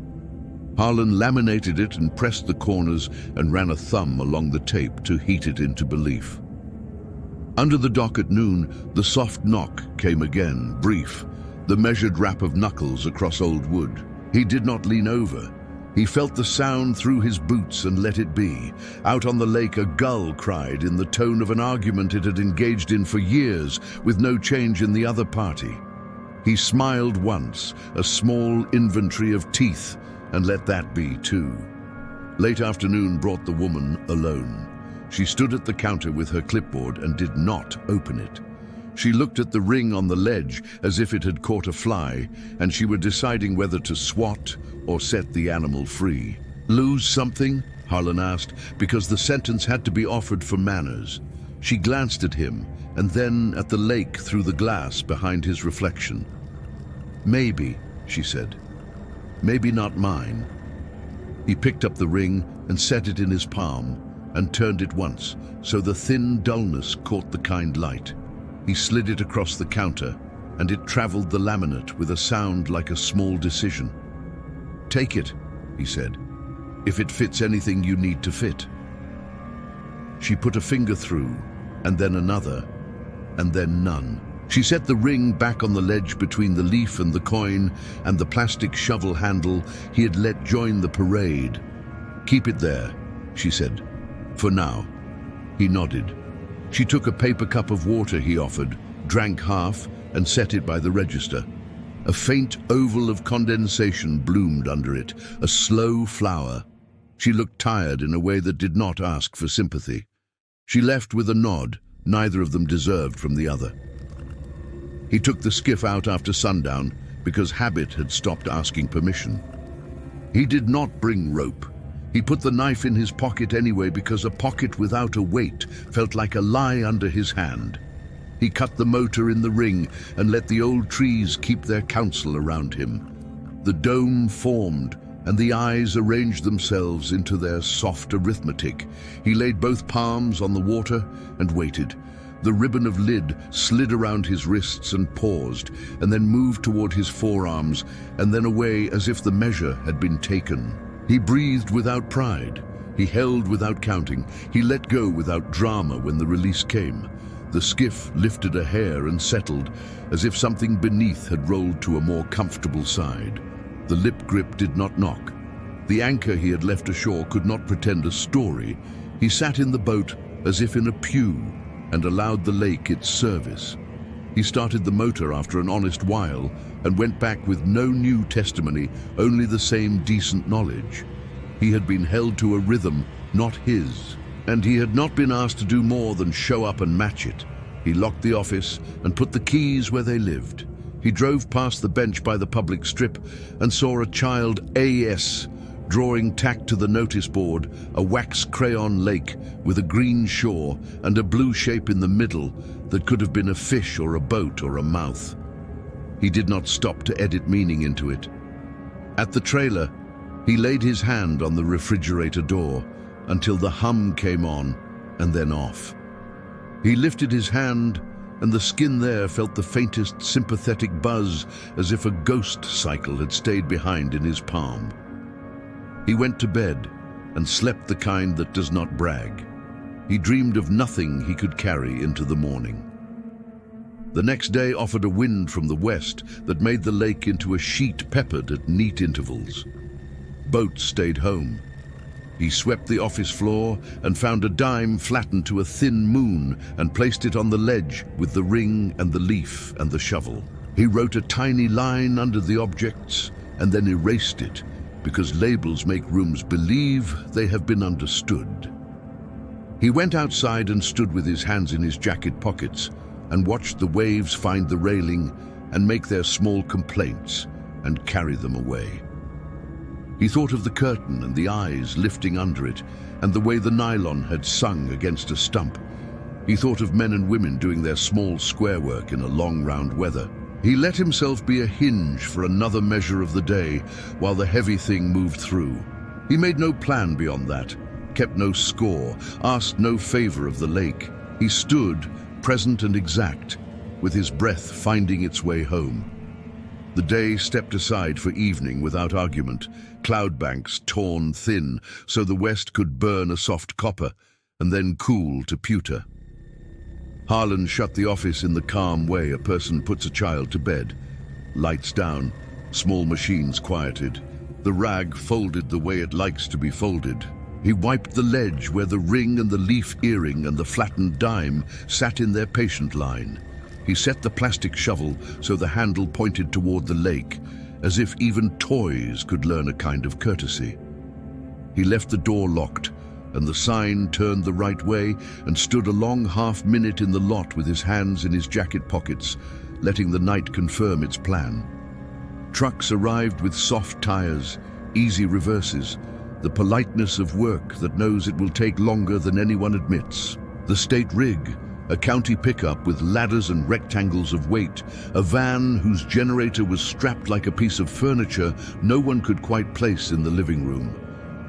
S1: Harlan laminated it and pressed the corners and ran a thumb along the tape to heat it into belief. Under the dock at noon, the soft knock came again, brief, the measured rap of knuckles across old wood. He did not lean over. He felt the sound through his boots and let it be. Out on the lake, a gull cried in the tone of an argument it had engaged in for years, with no change in the other party. He smiled once, a small inventory of teeth, and let that be too. Late afternoon brought the woman alone. She stood at the counter with her clipboard and did not open it. She looked at the ring on the ledge as if it had caught a fly, and she were deciding whether to swat or set the animal free. "Lose something?" Harlan asked, because the sentence had to be offered for manners. She glanced at him, and then at the lake through the glass behind his reflection. "Maybe," she said. "Maybe not mine." He picked up the ring and set it in his palm, and turned it once, so the thin dullness caught the kind light. He slid it across the counter, and it traveled the laminate with a sound like a small decision. "Take it," he said, "if it fits anything you need to fit." She put a finger through, and then another, and then none. She set the ring back on the ledge between the leaf and the coin and the plastic shovel handle he had let join the parade. "Keep it there," she said, "for now." He nodded. She took a paper cup of water he offered, drank half, and set it by the register. A faint oval of condensation bloomed under it, a slow flower. She looked tired in a way that did not ask for sympathy. She left with a nod, neither of them deserved from the other. He took the skiff out after sundown because habit had stopped asking permission. He did not bring rope. He put the knife in his pocket anyway because a pocket without a weight felt like a lie under his hand. He cut the motor in the ring and let the old trees keep their counsel around him. The dome formed and the eyes arranged themselves into their soft arithmetic. He laid both palms on the water and waited. The ribbon of lid slid around his wrists and paused, and then moved toward his forearms, and then away as if the measure had been taken. He breathed without pride. He held without counting. He let go without drama when the release came. The skiff lifted a hair and settled, as if something beneath had rolled to a more comfortable side. The lip grip did not knock. The anchor he had left ashore could not pretend a story. He sat in the boat as if in a pew and allowed the lake its service. He started the motor after an honest while and went back with no new testimony, only the same decent knowledge. He had been held to a rhythm, not his, and he had not been asked to do more than show up and match it. He locked the office and put the keys where they lived. He drove past the bench by the public strip and saw a child A.S. drawing tacked to the notice board a wax crayon lake with a green shore and a blue shape in the middle that could have been a fish or a boat or a mouth. He did not stop to edit meaning into it. At the trailer, he laid his hand on the refrigerator door until the hum came on and then off. He lifted his hand, and the skin there felt the faintest sympathetic buzz, as if a ghost cycle had stayed behind in his palm. He went to bed and slept the kind that does not brag. He dreamed of nothing he could carry into the morning. The next day offered a wind from the west that made the lake into a sheet peppered at neat intervals. Boats stayed home. He swept the office floor and found a dime flattened to a thin moon and placed it on the ledge with the ring and the leaf and the shovel. He wrote a tiny line under the objects and then erased it, because labels make rooms believe they have been understood. He went outside and stood with his hands in his jacket pockets and watched the waves find the railing and make their small complaints and carry them away. He thought of the curtain and the eyes lifting under it, and the way the nylon had sung against a stump. He thought of men and women doing their small square work in a long round weather. He let himself be a hinge for another measure of the day while the heavy thing moved through. He made no plan beyond that, kept no score, asked no favor of the lake. He stood, present and exact, with his breath finding its way home. The day stepped aside for evening without argument, cloud banks torn thin so the west could burn a soft copper and then cool to pewter. Harlan shut the office in the calm way a person puts a child to bed. Lights down, small machines quieted. The rag folded the way it likes to be folded. He wiped the ledge where the ring and the leaf earring and the flattened dime sat in their patient line. He set the plastic shovel so the handle pointed toward the lake, as if even toys could learn a kind of courtesy. He left the door locked, and the sign turned the right way and stood a long half-minute in the lot with his hands in his jacket pockets, letting the night confirm its plan. Trucks arrived with soft tires, easy reverses, the politeness of work that knows it will take longer than anyone admits. The state rig, a county pickup with ladders and rectangles of weight, a van whose generator was strapped like a piece of furniture no one could quite place in the living room.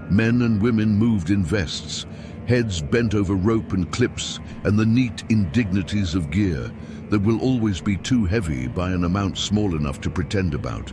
S1: Men and women moved in vests, heads bent over rope and clips, and the neat indignities of gear that will always be too heavy by an amount small enough to pretend about.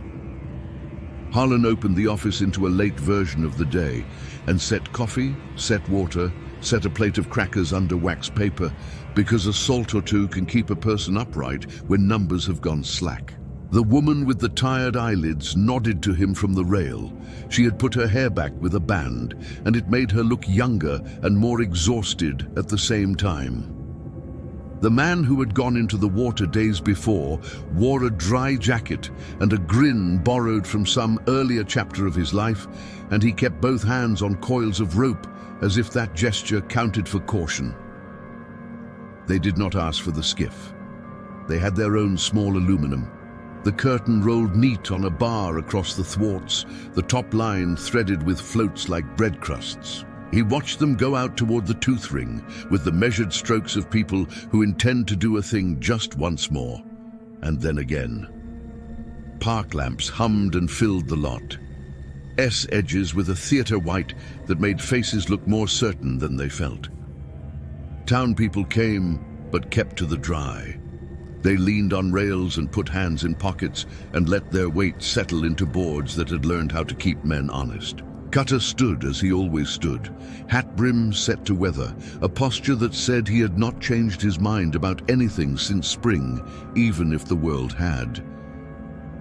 S1: Harlan opened the office into a late version of the day and set coffee, set water, set a plate of crackers under wax paper, because a salt or two can keep a person upright when numbers have gone slack. The woman with the tired eyelids nodded to him from the rail. She had put her hair back with a band, and it made her look younger and more exhausted at the same time. The man who had gone into the water days before wore a dry jacket and a grin borrowed from some earlier chapter of his life, and he kept both hands on coils of rope as if that gesture counted for caution. They did not ask for the skiff. They had their own small aluminum. The curtain rolled neat on a bar across the thwarts, the top line threaded with floats like bread crusts. He watched them go out toward the tooth ring with the measured strokes of people who intend to do a thing just once more, and then again. Park lamps hummed and filled the lot. S-edges with a theater white that made faces look more certain than they felt. Town people came, but kept to the dry. They leaned on rails and put hands in pockets and let their weight settle into boards that had learned how to keep men honest. Cutter stood as he always stood, hat brim set to weather, a posture that said he had not changed his mind about anything since spring, even if the world had.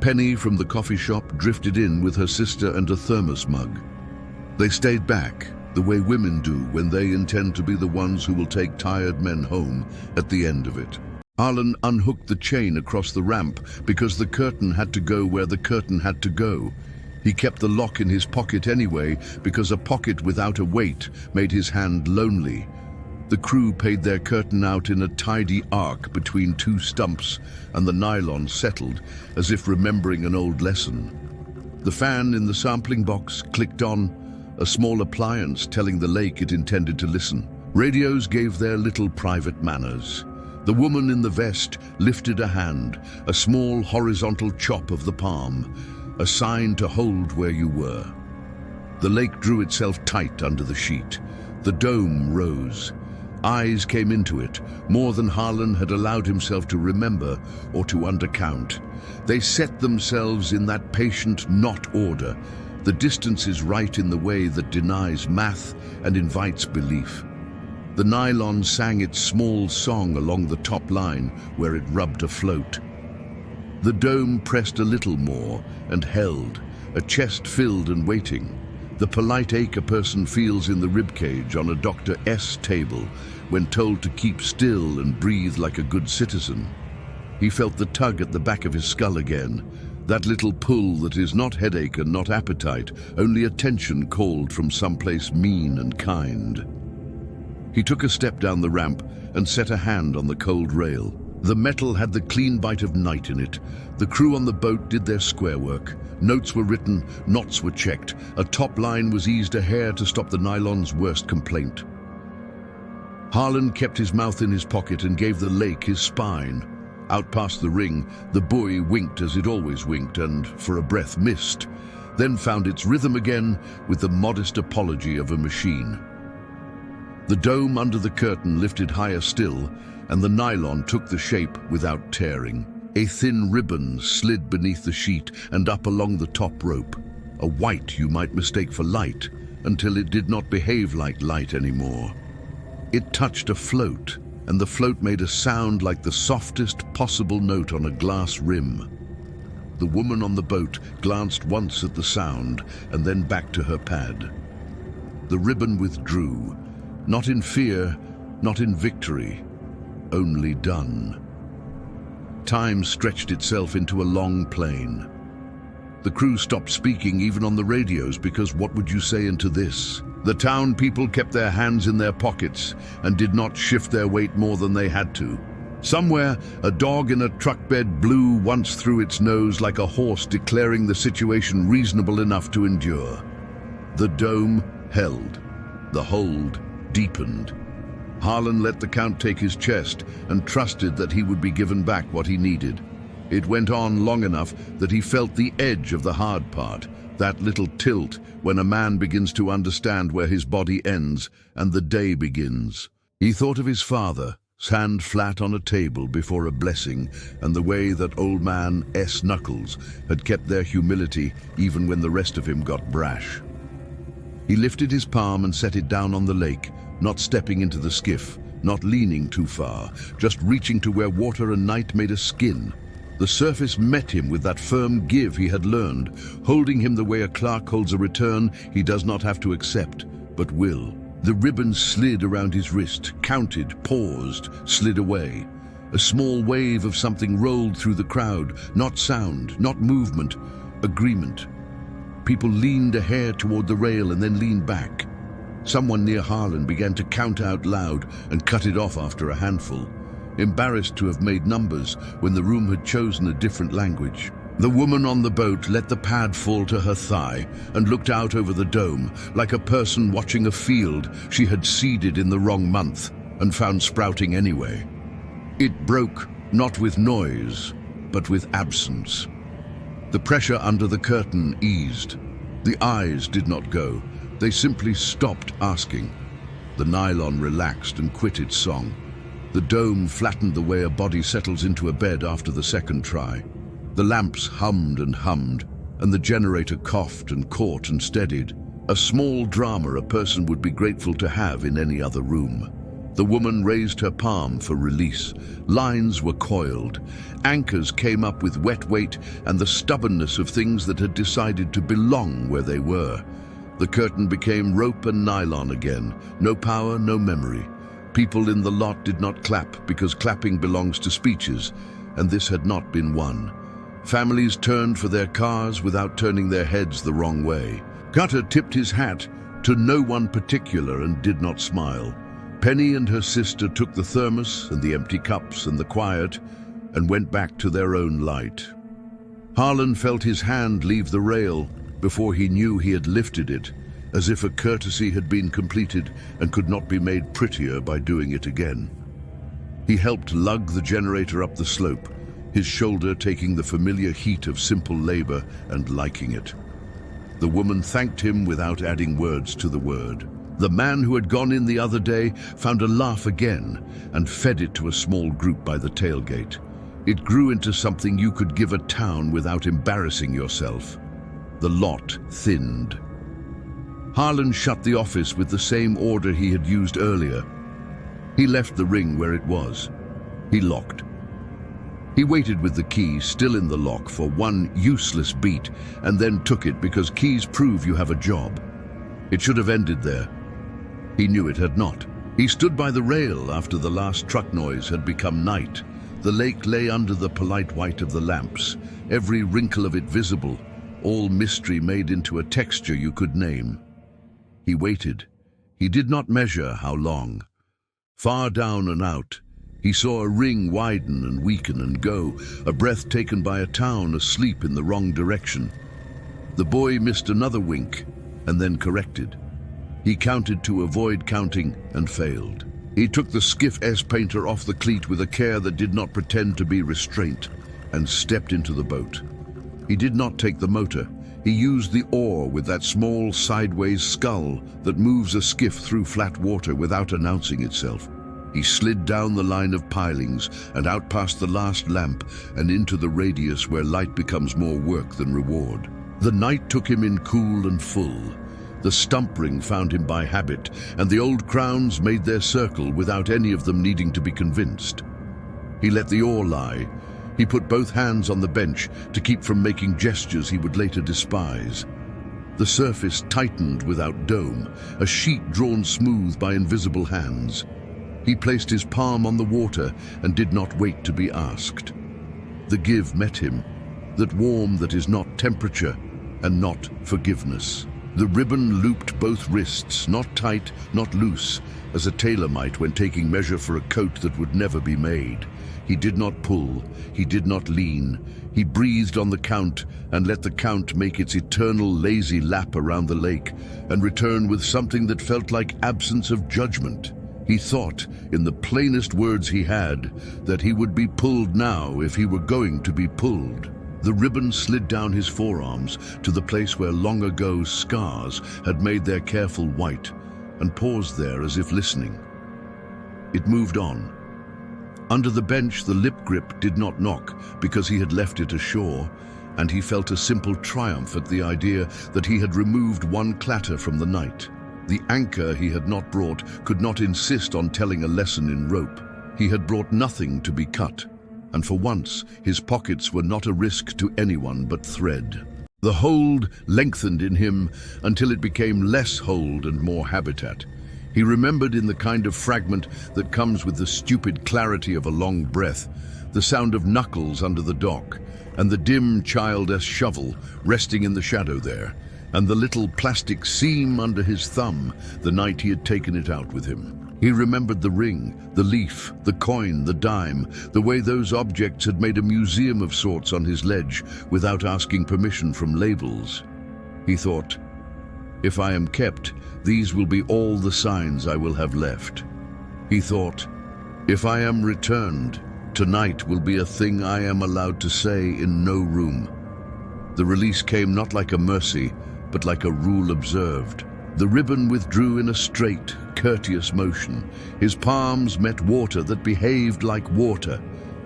S1: Penny from the coffee shop drifted in with her sister and a thermos mug. They stayed back, the way women do when they intend to be the ones who will take tired men home at the end of it. Harlan unhooked the chain across the ramp because the curtain had to go where the curtain had to go. He kept the lock in his pocket anyway because a pocket without a weight made his hand lonely. The crew paid their curtain out in a tidy arc between two stumps, and the nylon settled as if remembering an old lesson. The fan in the sampling box clicked on, a small appliance telling the lake it intended to listen. Radios gave their little private manners. The woman in the vest lifted a hand, a small horizontal chop of the palm. a sign to hold where you were. The lake drew itself tight under the sheet. The dome rose. Eyes came into it, more than Harlan had allowed himself to remember or to undercount. They set themselves in that patient not order. The distance is right in the way that denies math and invites belief. The nylon sang its small song along the top line where it rubbed afloat. The dome pressed a little more and held, a chest filled and waiting. The polite ache a person feels in the ribcage on a Dr. S table when told to keep still and breathe like a good citizen. He felt the tug at the back of his skull again, that little pull that is not headache and not appetite, only a tension called from someplace mean and kind. He took a step down the ramp and set a hand on the cold rail. The metal had the clean bite of night in it. The crew on the boat did their square work. Notes were written, knots were checked. A top line was eased a hair to stop the nylon's worst complaint. Harlan kept his mouth in his pocket and gave the lake his spine. Out past the ring, the buoy winked as it always winked and, for a breath, missed, then found its rhythm again with the modest apology of a machine. The dome under the curtain lifted higher still, and the nylon took the shape without tearing. A thin ribbon slid beneath the sheet and up along the top rope. A white you might mistake for light, until it did not behave like light anymore. It touched a float, and the float made a sound like the softest possible note on a glass rim. The woman on the boat glanced once at the sound and then back to her pad. The ribbon withdrew, not in fear, not in victory, only done. Time stretched itself into a long plane. The crew stopped speaking even on the radios because what would you say into this? The town people kept their hands in their pockets and did not shift their weight more than they had to. Somewhere, a dog in a truck bed blew once through its nose like a horse declaring the situation reasonable enough to endure. The dome held. The hold deepened. Harlan let the Count take his chest and trusted that he would be given back what he needed. It went on long enough that he felt the edge of the hard part, that little tilt when a man begins to understand where his body ends and the day begins. He thought of his father, hand flat on a table before a blessing, and the way that old man S. Knuckles had kept their humility even when the rest of him got brash. He lifted his palm and set it down on the lake, not stepping into the skiff, not leaning too far, just reaching to where water and night made a skin. The surface met him with that firm give he had learned, holding him the way a clerk holds a return he does not have to accept, but will. The ribbon slid around his wrist, counted, paused, slid away. A small wave of something rolled through the crowd, not sound, not movement, agreement. People leaned a hair toward the rail and then leaned back. Someone near Harlan began to count out loud and cut it off after a handful, embarrassed to have made numbers when the room had chosen a different language. The woman on the boat let the pad fall to her thigh and looked out over the dome like a person watching a field she had seeded in the wrong month and found sprouting anyway. It broke, not with noise, but with absence. The pressure under the curtain eased. The eyes did not go. They simply stopped asking. The nylon relaxed and quit its song. The dome flattened the way a body settles into a bed after the second try. The lamps hummed, and the generator coughed and caught and steadied. A small drama a person would be grateful to have in any other room. The woman raised her palm for release. Lines were coiled. Anchors came up with wet weight and the stubbornness of things that had decided to belong where they were. The curtain became rope and nylon again. No power, no memory. People in the lot did not clap because clapping belongs to speeches, and this had not been one. Families turned for their cars without turning their heads the wrong way. Cutter tipped his hat to no one particular and did not smile. Penny and her sister took the thermos and the empty cups and the quiet and went back to their own light. Harlan felt his hand leave the rail before he knew he had lifted it, as if a courtesy had been completed and could not be made prettier by doing it again. He helped lug the generator up the slope, his shoulder taking the familiar heat of simple labor and liking it. The woman thanked him without adding words to the word. The man who had gone in the other day found a laugh again and fed it to a small group by the tailgate. It grew into something you could give a town without embarrassing yourself. The lot thinned. Harlan shut the office with the same order he had used earlier. He left the ring where it was. He locked. He waited with the key still in the lock for one useless beat and then took it because keys prove you have a job. It should have ended there. He knew it had not. He stood by the rail after the last truck noise had become night. The lake lay under the polite white of the lamps, every wrinkle of it visible, all mystery made into a texture you could name. He waited. He did not measure how long. Far down and out, he saw a ring widen and weaken and go, a breath taken by a town asleep in the wrong direction. The boy missed another wink and then corrected. He counted to avoid counting and failed. He took the skiff painter off the cleat with a care that did not pretend to be restraint and stepped into the boat. He did not take the motor. He used the oar with that small sideways scull that moves a skiff through flat water without announcing itself. He slid down the line of pilings and out past the last lamp and into the radius where light becomes more work than reward. The night took him in cool and full. The stump ring found him by habit, and the old crowns made their circle without any of them needing to be convinced. He let the oar lie. He put both hands on the bench to keep from making gestures he would later despise. The surface tightened without dome, a sheet drawn smooth by invisible hands. He placed his palm on the water and did not wait to be asked. The give met him, that warm that is not temperature and not forgiveness. The ribbon looped both wrists, not tight, not loose, as a tailor might when taking measure for a coat that would never be made. He did not pull, he did not lean. He breathed on the count and let the count make its eternal lazy lap around the lake and return with something that felt like absence of judgment. He thought, in the plainest words he had, that he would be pulled now if he were going to be pulled. The ribbon slid down his forearms to the place where long ago scars had made their careful white and paused there as if listening. It moved on. Under the bench, the lip grip did not knock because he had left it ashore, and he felt a simple triumph at the idea that he had removed one clatter from the night. The anchor he had not brought could not insist on telling a lesson in rope. He had brought nothing to be cut, and for once his pockets were not a risk to anyone but thread. The hold lengthened in him until it became less hold and more habitat. He remembered in the kind of fragment that comes with the stupid clarity of a long breath, the sound of knuckles under the dock, and the dim childish shovel resting in the shadow there, and the little plastic seam under his thumb the night he had taken it out with him. He remembered the ring, the leaf, the coin, the dime, the way those objects had made a museum of sorts on his ledge without asking permission from labels. He thought, if I am kept, these will be all the signs I will have left. He thought, if I am returned, tonight will be a thing I am allowed to say in no room. The release came not like a mercy, but like a rule observed. The ribbon withdrew in a straight, courteous motion. His palms met water that behaved like water.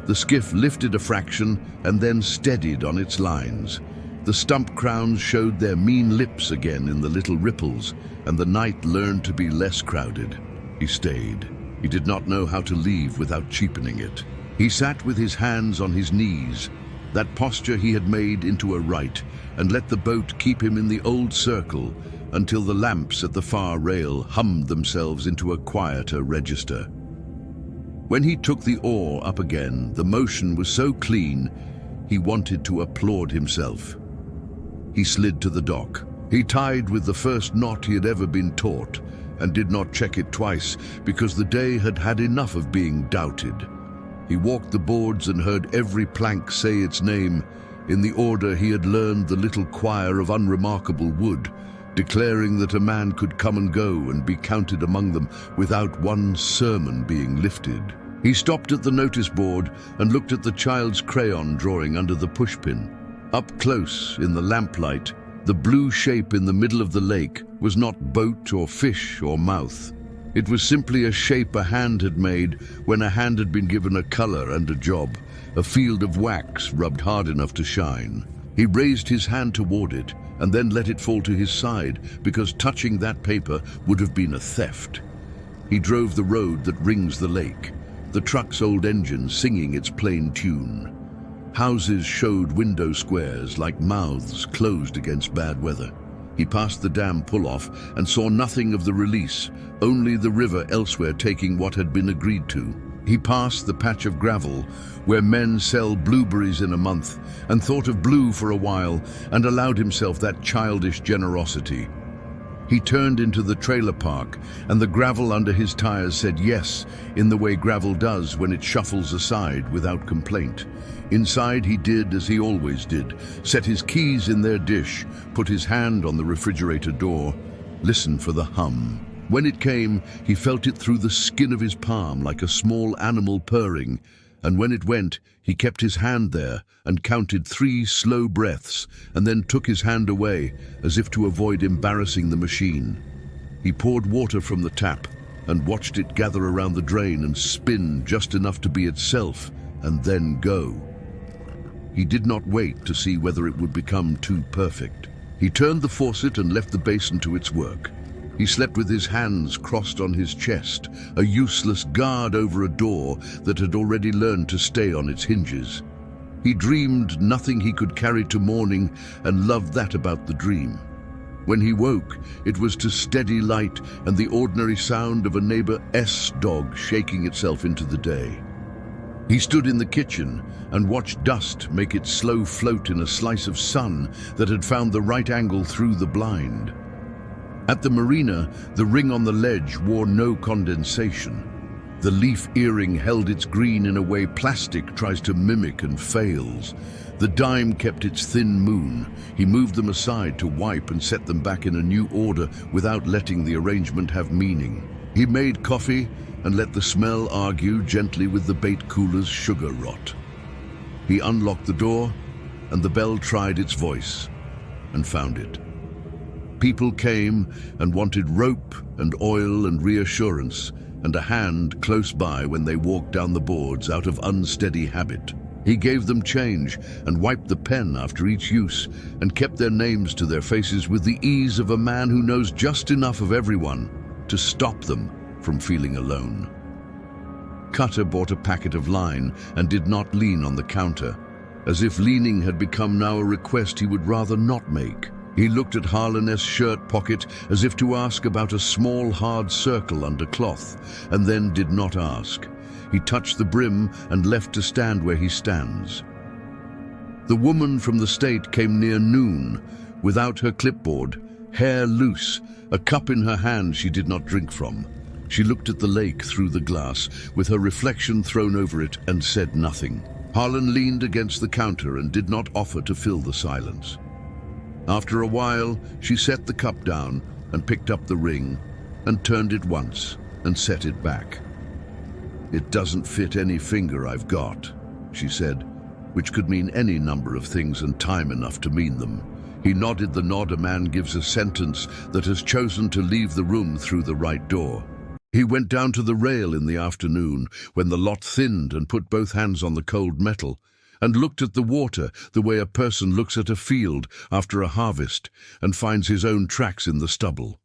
S1: The skiff lifted a fraction and then steadied on its lines. The stump crowns showed their mean lips again in the little ripples, and the night learned to be less crowded. He stayed. He did not know how to leave without cheapening it. He sat with his hands on his knees, that posture he had made into a right, and let the boat keep him in the old circle until the lamps at the far rail hummed themselves into a quieter register. When he took the oar up again, the motion was so clean, he wanted to applaud himself. He slid to the dock. He tied with the first knot he had ever been taught, and did not check it twice because the day had had enough of being doubted. He walked the boards and heard every plank say its name in the order he had learned the little choir of unremarkable wood, declaring that a man could come and go and be counted among them without one sermon being lifted. He stopped at the notice board and looked at the child's crayon drawing under the pushpin. Up close, in the lamplight, the blue shape in the middle of the lake was not boat or fish or mouth. It was simply a shape a hand had made when a hand had been given a color and a job, a field of wax rubbed hard enough to shine. He raised his hand toward it and then let it fall to his side because touching that paper would have been a theft. He drove the road that rings the lake, the truck's old engine singing its plain tune. Houses showed window squares like mouths closed against bad weather. He passed the dam pull-off and saw nothing of the release, only the river elsewhere taking what had been agreed to. He passed the patch of gravel where men sell blueberries in a month and thought of blue for a while and allowed himself that childish generosity. He turned into the trailer park and the gravel under his tires said yes in the way gravel does when it shuffles aside without complaint. Inside he did as he always did, set his keys in their dish, put his hand on the refrigerator door, listened for the hum. When it came, he felt it through the skin of his palm like a small animal purring, and when it went, he kept his hand there and counted 3 slow breaths and then took his hand away as if to avoid embarrassing the machine. He poured water from the tap and watched it gather around the drain and spin just enough to be itself and then go. He did not wait to see whether it would become too perfect. He turned the faucet and left the basin to its work. He slept with his hands crossed on his chest, a useless guard over a door that had already learned to stay on its hinges. He dreamed nothing he could carry to morning and loved that about the dream. When he woke, it was to steady light and the ordinary sound of a neighbor's dog shaking itself into the day. He stood in the kitchen and watched dust make its slow float in a slice of sun that had found the right angle through the blind. At the marina, the ring on the ledge wore no condensation. The leaf earring held its green in a way plastic tries to mimic and fails. The dime kept its thin moon. He moved them aside to wipe and set them back in a new order without letting the arrangement have meaning. He made coffee and let the smell argue gently with the bait cooler's sugar rot. He unlocked the door and the bell tried its voice and found it. People came and wanted rope and oil and reassurance and a hand close by when they walked down the boards out of unsteady habit. He gave them change and wiped the pen after each use and kept their names to their faces with the ease of a man who knows just enough of everyone to stop them from feeling alone. Cutter bought a packet of line and did not lean on the counter, as if leaning had become now a request he would rather not make. He looked at Harlan's shirt pocket as if to ask about a small hard circle under cloth, and then did not ask. He touched the brim and left to stand where he stands. The woman from the state came near noon, without her clipboard, hair loose, a cup in her hand she did not drink from. She looked at the lake through the glass, with her reflection thrown over it, and said nothing. Harlan leaned against the counter and did not offer to fill the silence. After a while, she set the cup down and picked up the ring and turned it once and set it back. "It doesn't fit any finger I've got," she said, which could mean any number of things and time enough to mean them. He nodded the nod a man gives a sentence that has chosen to leave the room through the right door. He went down to the rail in the afternoon when the lot thinned and put both hands on the cold metal, and looked at the water the way a person looks at a field after a harvest and finds his own tracks in the stubble.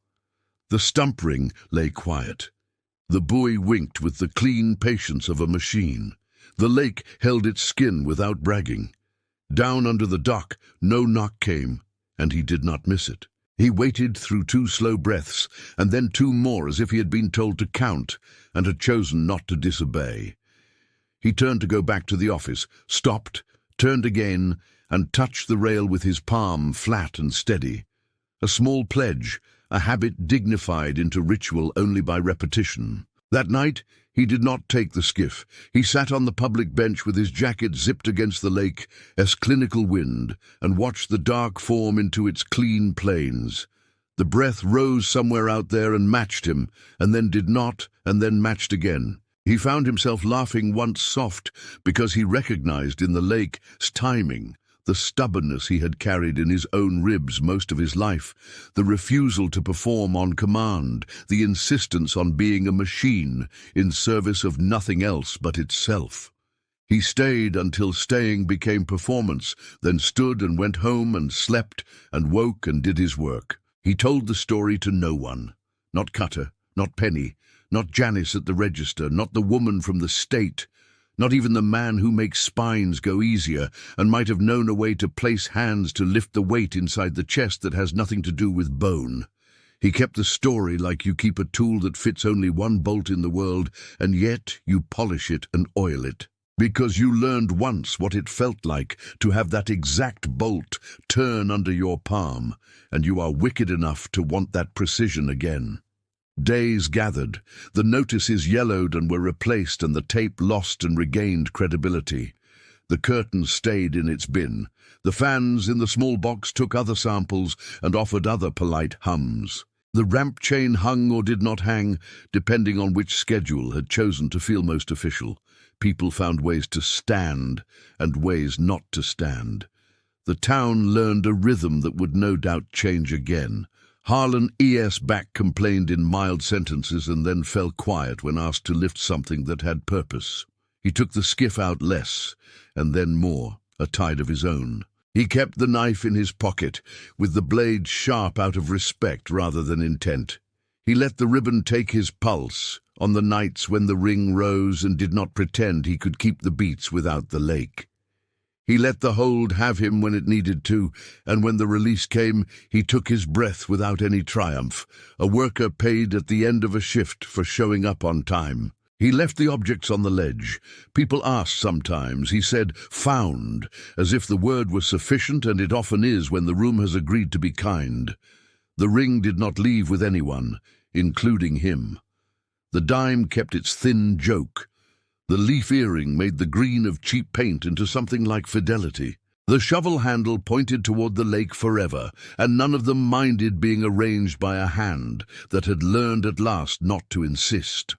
S1: The stump ring lay quiet. The buoy winked with the clean patience of a machine. The lake held its skin without bragging. Down under the dock, no knock came, and he did not miss it. He waited through 2 slow breaths, and then 2 more as if he had been told to count and had chosen not to disobey. He turned to go back to the office, stopped, turned again, and touched the rail with his palm flat and steady. A small pledge, a habit dignified into ritual only by repetition. That night, he did not take the skiff. He sat on the public bench with his jacket zipped against the lake as clinical wind and watched the dark form into its clean planes. The breath rose somewhere out there and matched him, and then did not, and then matched again. He found himself laughing once soft because he recognized in the lake's timing the stubbornness he had carried in his own ribs most of his life, the refusal to perform on command, the insistence on being a machine in service of nothing else but itself. He stayed until staying became performance, then stood and went home and slept and woke and did his work. He told the story to no one. Not Cutter, not Penny, not Janice at the register, not the woman from the state, not even the man who makes spines go easier and might have known a way to place hands to lift the weight inside the chest that has nothing to do with bone. He kept the story like you keep a tool that fits only one bolt in the world, and yet you polish it and oil it. Because you learned once what it felt like to have that exact bolt turn under your palm, and you are wicked enough to want that precision again. Days gathered, the notices yellowed and were replaced, and the tape lost and regained credibility. The curtain stayed in its bin. The fans in the small box took other samples and offered other polite hums. The ramp chain hung or did not hang, depending on which schedule had chosen to feel most official. People found ways to stand and ways not to stand. The town learned a rhythm that would no doubt change again. Harlan back complained in mild sentences and then fell quiet when asked to lift something that had purpose. He took the skiff out less, and then more, a tide of his own. He kept the knife in his pocket, with the blade sharp out of respect rather than intent. He let the ribbon take his pulse on the nights when the ring rose and did not pretend he could keep the beats without the lake. He let the hold have him when it needed to, and when the release came, he took his breath without any triumph, a worker paid at the end of a shift for showing up on time. He left the objects on the ledge. People asked sometimes. He said, "found," as if the word was sufficient, and it often is when the room has agreed to be kind. The ring did not leave with anyone, including him. The dime kept its thin joke. The leaf earring made the green of cheap paint into something like fidelity. The shovel handle pointed toward the lake forever, and none of them minded being arranged by a hand that had learned at last not to insist.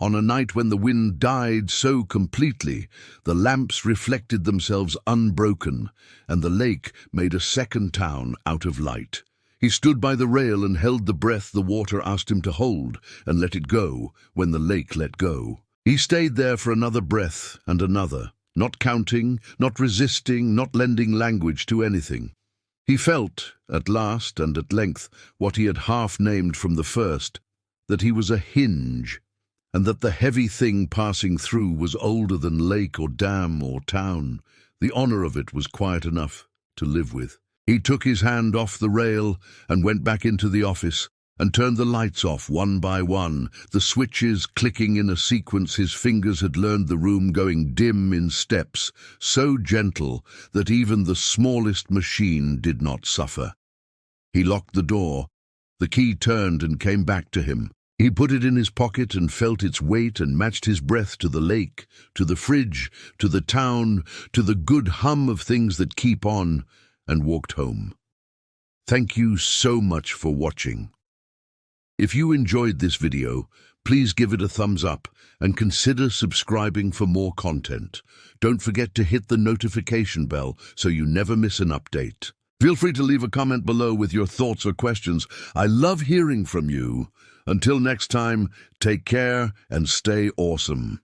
S1: On a night when the wind died so completely, the lamps reflected themselves unbroken, and the lake made a second town out of light. He stood by the rail and held the breath the water asked him to hold, and let it go when the lake let go. He stayed there for another breath and another, not counting, not resisting, not lending language to anything. He felt, at last and at length, what he had half-named from the first, that he was a hinge, and that the heavy thing passing through was older than lake or dam or town. The honor of it was quiet enough to live with. He took his hand off the rail and went back into the office, and turned the lights off one by one, the switches clicking in a sequence his fingers had learned, the room going dim in steps, so gentle that even the smallest machine did not suffer. He locked the door. The key turned and came back to him. He put it in his pocket and felt its weight and matched his breath to the lake, to the fridge, to the town, to the good hum of things that keep on, and walked home. Thank you so much for watching. If you enjoyed this video, please give it a thumbs up and consider subscribing for more content. Don't forget to hit the notification bell so you never miss an update. Feel free to leave a comment below with your thoughts or questions. I love hearing from you. Until next time, take care and stay awesome.